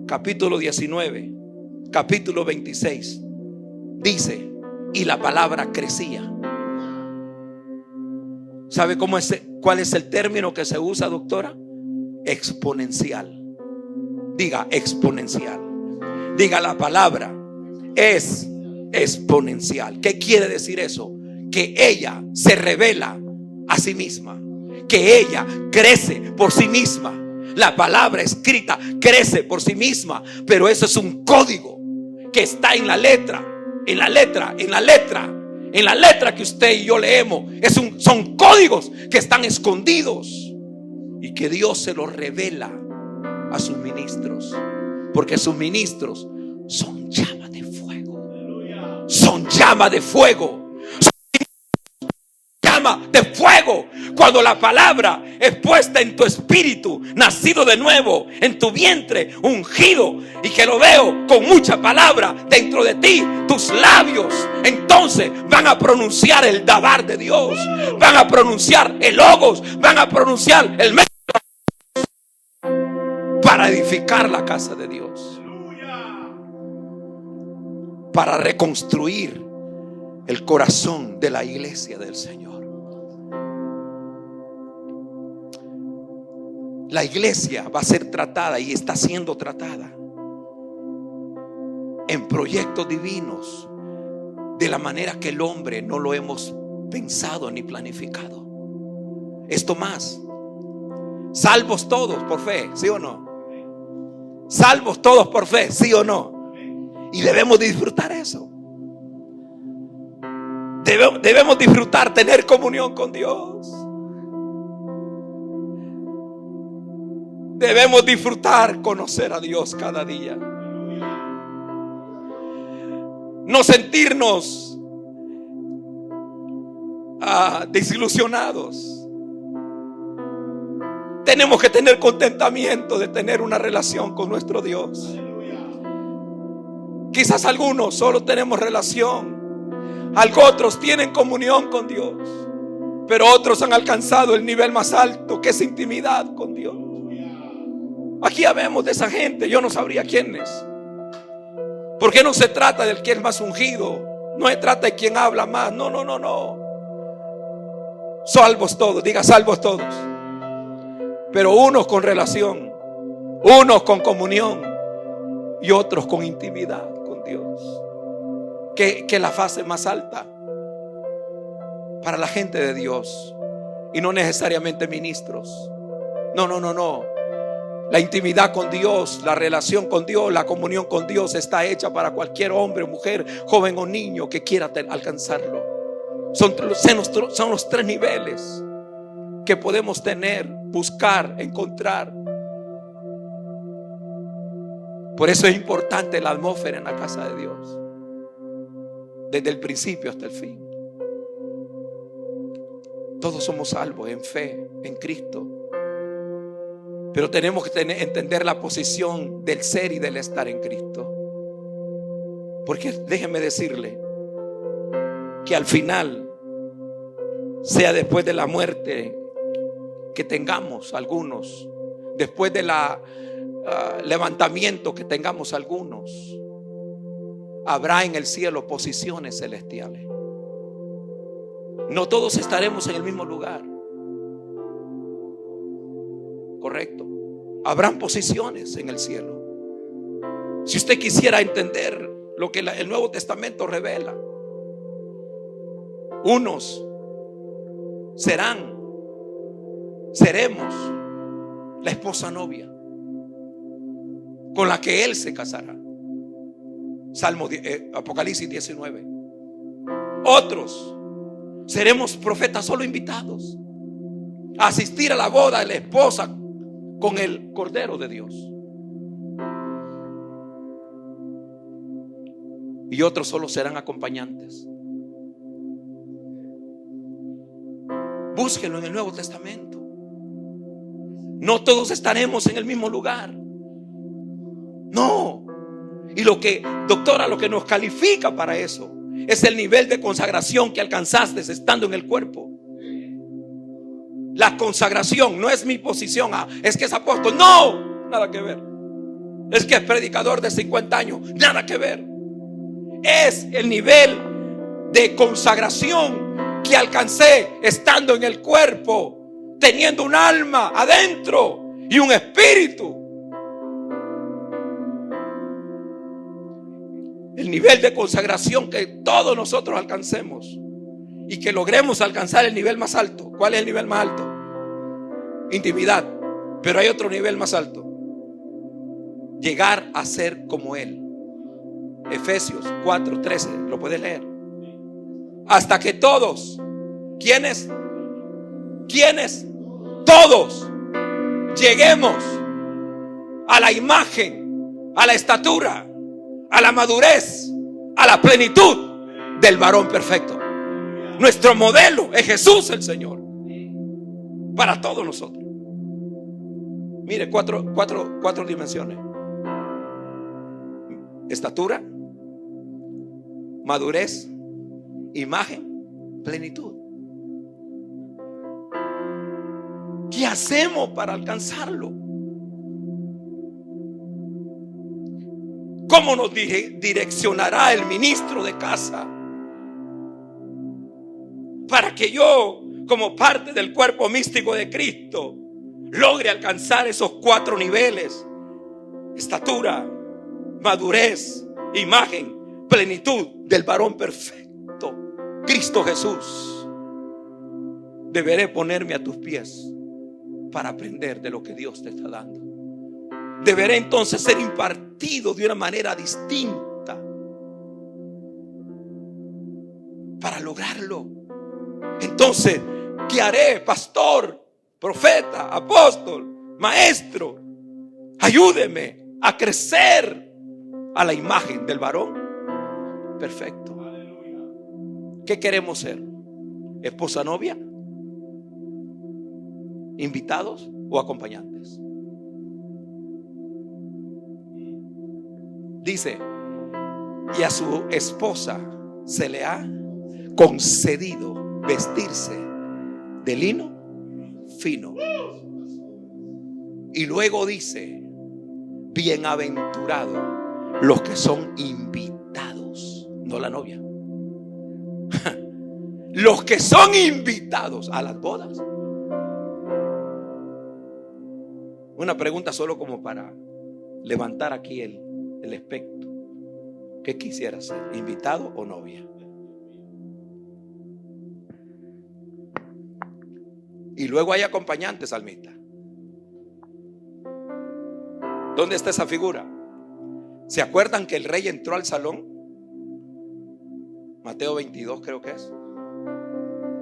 capítulo 19, capítulo 26. Dice, y la palabra crecía. ¿Sabe cuál es el término que se usa, doctora? exponencial. Diga exponencial. Diga la palabra, es exponencial. ¿Qué quiere decir eso? Que ella se revela a sí misma, que ella crece por sí misma. La palabra escrita crece por sí misma, pero eso es un código que está en la letra, en la letra, en la letra, en la letra que usted y yo leemos. Son códigos que están escondidos y que Dios se los revela a sus ministros, porque sus ministros son llamas de fuego. Son llamas de fuego. De fuego. Cuando la palabra es puesta en tu espíritu, nacido de nuevo, en tu vientre, ungido, y que lo veo con mucha palabra dentro de ti, tus labios entonces van a pronunciar el dabar de Dios, van a pronunciar el logos, van a pronunciar el para edificar la casa de Dios, para reconstruir el corazón de la iglesia del Señor. La iglesia va a ser tratada y está siendo tratada en proyectos divinos de la manera que el hombre no lo hemos pensado ni planificado. Esto más, salvos todos por fe, ¿sí o no? Salvos todos por fe, ¿sí o no? Y debemos disfrutar eso. Debemos disfrutar tener comunión con Dios. Debemos disfrutar conocer a Dios cada día. No sentirnos desilusionados. Tenemos que tener contentamiento de tener una relación con nuestro Dios. Quizás algunos solo tenemos relación, otros tienen comunión con Dios, pero otros han alcanzado el nivel más alto, que es intimidad con Dios. Aquí habemos de esa gente, yo no sabría quién es, porque no se trata del que es más ungido, no se trata de quien habla más, no. Salvos todos, diga salvos todos, pero unos con relación, unos con comunión y otros con intimidad con Dios, que la fase más alta para la gente de Dios, y no necesariamente ministros. No. La intimidad con Dios, la relación con Dios, la comunión con Dios está hecha para cualquier hombre, mujer, joven o niño que quiera alcanzarlo. Son los tres niveles que podemos tener, buscar, encontrar. Por eso es importante la atmósfera en la casa de Dios, desde el principio hasta el fin. Todos somos salvos en fe, en Cristo, pero tenemos que entender la posición del ser y del estar en Cristo. Porque déjeme decirle que al final, sea después de la muerte que tengamos algunos, después de la levantamiento que tengamos algunos, habrá en el cielo posiciones celestiales. No todos estaremos en el mismo lugar, correcto. Habrán posiciones en el cielo. Si usted quisiera entender lo que el Nuevo Testamento revela, unos seremos la esposa novia con la que Él se casará. Apocalipsis 19. Otros seremos profetas solo invitados a asistir a la boda de la esposa con el Cordero de Dios. Y otros solo serán acompañantes. Búsquenlo en el Nuevo Testamento. No todos estaremos en el mismo lugar. No. Y lo que nos califica para eso es el nivel de consagración que alcanzaste estando en el cuerpo. La consagración no es mi posición. Es que es apóstol. No, nada que ver. Es que es predicador de 50 años. Nada que ver. Es el nivel de consagración que alcancé estando en el cuerpo, teniendo un alma adentro y un espíritu. El nivel de consagración que todos nosotros alcancemos y que logremos alcanzar el nivel más alto. ¿Cuál es el nivel más alto? Intimidad. Pero hay otro nivel más alto: llegar a ser como Él. Efesios 4:13, lo puedes leer. Hasta que todos, ¿quiénes? Todos lleguemos a la imagen, a la estatura, a la madurez, a la plenitud del varón perfecto. Nuestro modelo es Jesús el Señor para todos nosotros. Mire, cuatro dimensiones: estatura, madurez, imagen, plenitud. ¿Qué hacemos para alcanzarlo? ¿Cómo nos direccionará el ministro de casa para que yo, como parte del cuerpo místico de Cristo, logre alcanzar esos 4 niveles: estatura, madurez, imagen, plenitud del varón perfecto, Cristo Jesús? Deberé ponerme a tus pies para aprender de lo que Dios te está dando. Deberé entonces ser impartido de una manera distinta para lograrlo. Entonces, ¿qué haré, pastor, profeta, apóstol, maestro? Ayúdeme a crecer a la imagen del varón perfecto. ¿Qué queremos ser? ¿Esposa, novia? ¿Invitados o acompañantes? Dice: y a su esposa se le ha concedido vestirse de lino fino. Y luego dice: bienaventurados los que son invitados, no la novia. Los que son invitados a las bodas. Una pregunta solo como para levantar aquí el espectro. ¿Qué quisiera ser? ¿Invitado o novia? Y luego hay acompañantes, salmista. ¿Dónde está esa figura? ¿Se acuerdan que el rey entró al salón? Mateo 22 creo que es.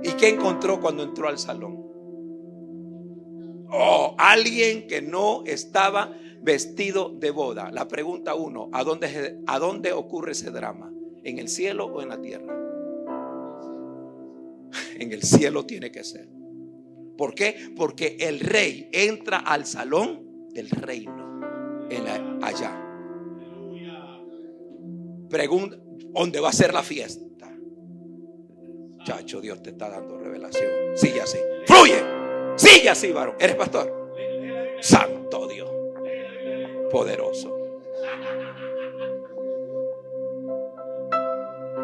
¿Y qué encontró cuando entró al salón? Oh, alguien que no estaba vestido de boda. La pregunta 1: ¿a dónde ocurre ese drama? ¿En el cielo o en la tierra? En el cielo tiene que ser. ¿Por qué? Porque el rey entra al salón del reino allá. Pregunta: ¿dónde va a ser la fiesta? Chacho, Dios te está dando revelación. Sigue así, fluye. Sigue así, varón. ¿Eres pastor? Santo Dios, poderoso.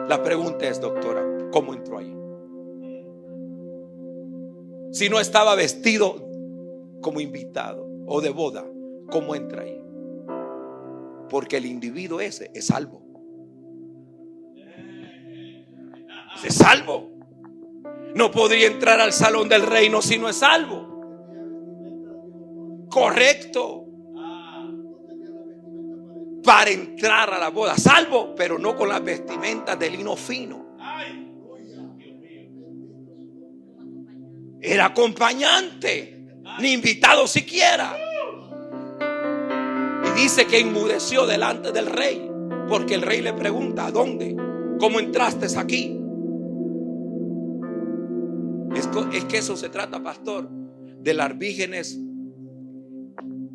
La pregunta es, doctora, ¿cómo entró ahí? Si no estaba vestido como invitado o de boda, ¿cómo entra ahí? Porque el individuo ese es salvo. Es salvo. No podría entrar al salón del reino si no es salvo. Correcto. Para entrar a la boda, salvo, pero no con las vestimentas de lino fino. Era acompañante, ni invitado siquiera. Y dice que enmudeció delante del rey, porque el rey le pregunta: ¿a dónde? ¿Cómo entraste aquí? Es que eso se trata, pastor, de las vírgenes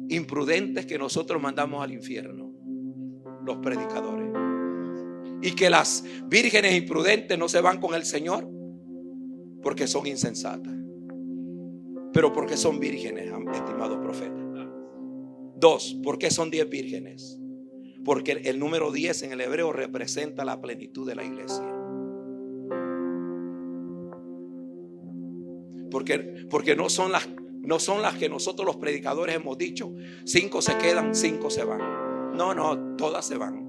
imprudentes que nosotros mandamos al infierno, los predicadores. Y que las vírgenes imprudentes no se van con el Señor porque son insensatas, pero porque son vírgenes, estimado profeta. 2, ¿por qué son 10 vírgenes? Porque el número 10 en el hebreo representa la plenitud de la iglesia. Porque no son las no son las que nosotros los predicadores hemos dicho. 5 se quedan, 5 se van. No, todas se van.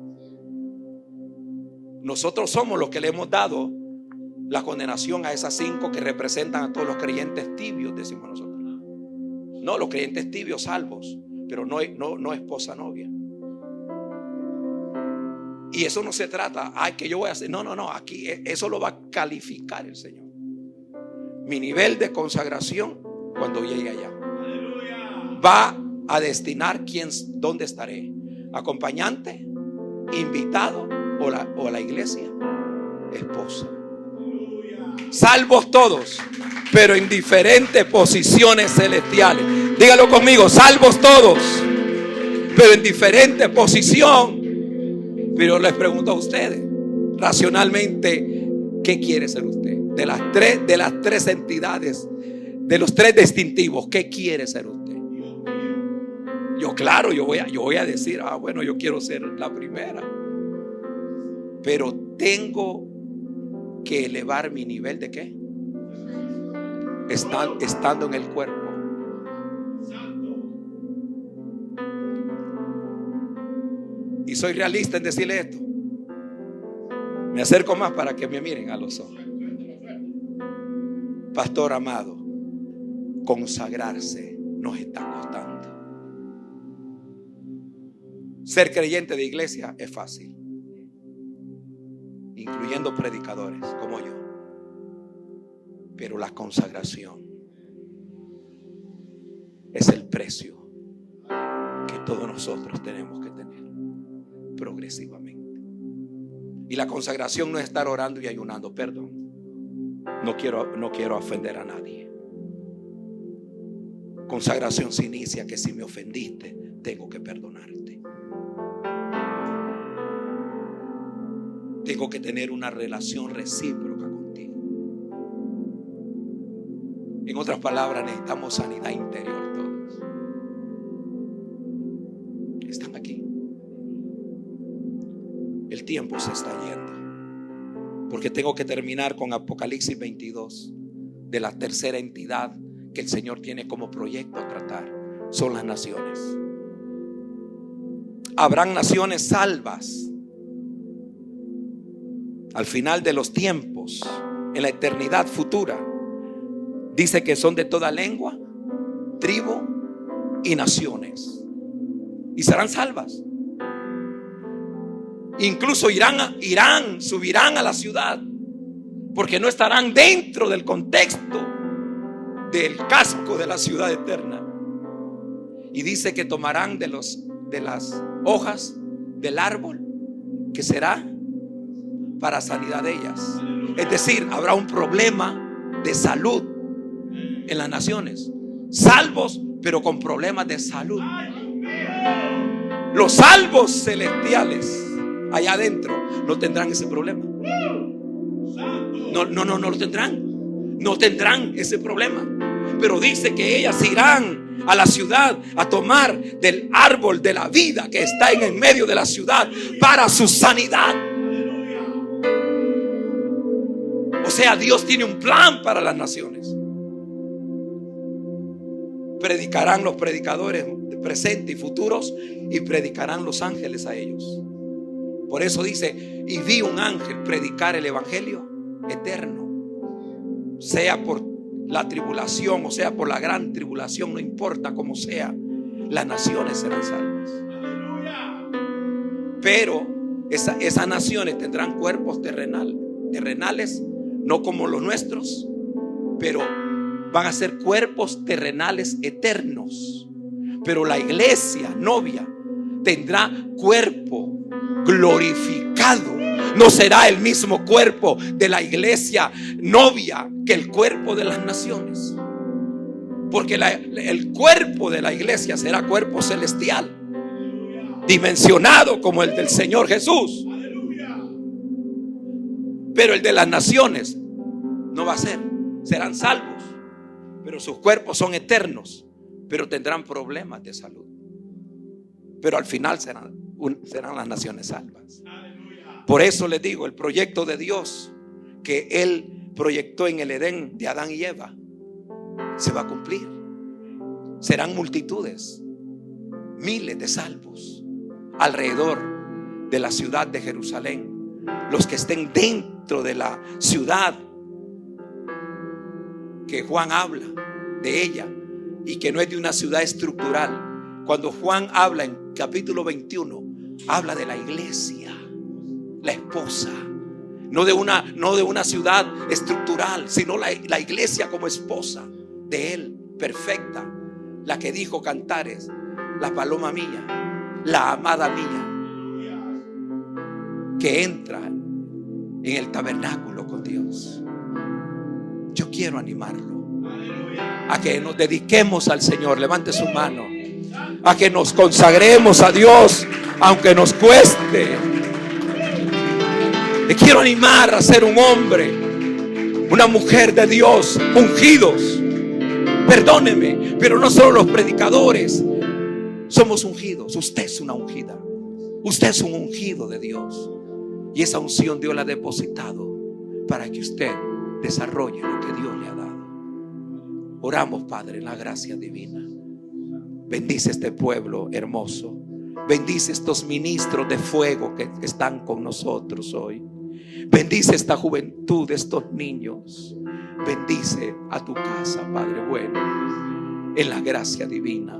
Nosotros somos los que le hemos dado la condenación a esas 5 que representan a todos los creyentes tibios, decimos nosotros. No, los creyentes tibios salvos, pero no esposa novia. Y eso no se trata, que yo voy a hacer. No, aquí eso lo va a calificar el Señor. Mi nivel de consagración cuando llegue allá va a destinar dónde estaré. Acompañante, invitado o la iglesia, esposa. Salvos todos, pero en diferentes posiciones celestiales. Dígalo conmigo, salvos todos, pero en diferente posición. Pero les pregunto a ustedes, racionalmente, ¿qué quiere ser usted? De las tres entidades, de los 3 distintivos, ¿qué quiere ser usted? Yo voy a decir, bueno, yo quiero ser la primera. Pero tengo que elevar mi nivel de ¿qué? Estando en el cuerpo. Y soy realista en decirle esto. Me acerco más para que me miren a los ojos. Pastor amado, consagrarse nos está costando. Ser creyente de iglesia es fácil, incluyendo predicadores como yo. Pero la consagración es el precio que todos nosotros tenemos que tener progresivamente. Y la consagración no es estar orando y ayunando. Perdón, no quiero ofender a nadie. Consagración se inicia que si me ofendiste, tengo que perdonarte. Tengo que tener una relación recíproca contigo. En otras palabras, necesitamos sanidad interior todos. Están aquí. El tiempo se está yendo, porque tengo que terminar con Apocalipsis 22, de la tercera entidad que el Señor tiene como proyecto a tratar. Son las naciones. Habrán naciones salvas al final de los tiempos, en la eternidad futura. Dice que son de toda lengua, tribu y naciones, y serán salvas. Incluso subirán a la ciudad, porque no estarán dentro del contexto del casco de la ciudad eterna. Y dice que tomarán de las hojas del árbol, que será para sanidad de ellas. Es decir, habrá un problema de salud en las naciones. Salvos, pero con problemas de salud. Los salvos celestiales allá adentro no tendrán ese problema. No lo tendrán. No tendrán ese problema. Pero dice que ellas irán a la ciudad a tomar del árbol de la vida que está en el medio de la ciudad para su sanidad. O sea, Dios tiene un plan para las naciones. Predicarán los predicadores presentes y futuros, y predicarán los ángeles a ellos. Por eso dice: y vi un ángel predicar el evangelio eterno, sea por la tribulación o sea por la gran tribulación, no importa cómo sea, las naciones serán salvas. Pero esas naciones tendrán cuerpos terrenales, no como los nuestros, pero van a ser cuerpos terrenales eternos. Pero la iglesia novia tendrá cuerpo glorificado. No será el mismo cuerpo de la iglesia novia que el cuerpo de las naciones, porque el cuerpo de la iglesia será cuerpo celestial, dimensionado como el del Señor Jesús. Pero el de las naciones no va a ser. Serán salvos, pero sus cuerpos son eternos, pero tendrán problemas de salud. Pero al final serán las naciones salvas. Por eso les digo, el proyecto de Dios que Él proyectó en el Edén de Adán y Eva se va a cumplir. serán multitudes, miles de salvos alrededor de la ciudad de Jerusalén. Los que estén dentro de la ciudad que Juan habla de ella, y que no es de una ciudad estructural. Cuando Juan habla en capítulo 21, habla de la iglesia, la esposa, no de una ciudad estructural, sino la iglesia como esposa de él, perfecta, la que dijo Cantares: la paloma mía, la amada mía, que entra en el tabernáculo con Dios. Yo quiero animarlo a que nos dediquemos al Señor. Levante su mano. A que nos consagremos a Dios, aunque nos cueste. Te quiero animar a ser un hombre, una mujer de Dios, ungidos. Perdóneme, pero no solo los predicadores somos ungidos. Usted es una ungida. Usted es un ungido de Dios. Y esa unción Dios la ha depositado para que usted desarrolle lo que Dios le ha dado. Oramos, Padre, en la gracia divina. Bendice este pueblo hermoso. Bendice estos ministros de fuego que están con nosotros hoy. Bendice esta juventud, estos niños. Bendice a tu casa, Padre bueno, en la gracia divina.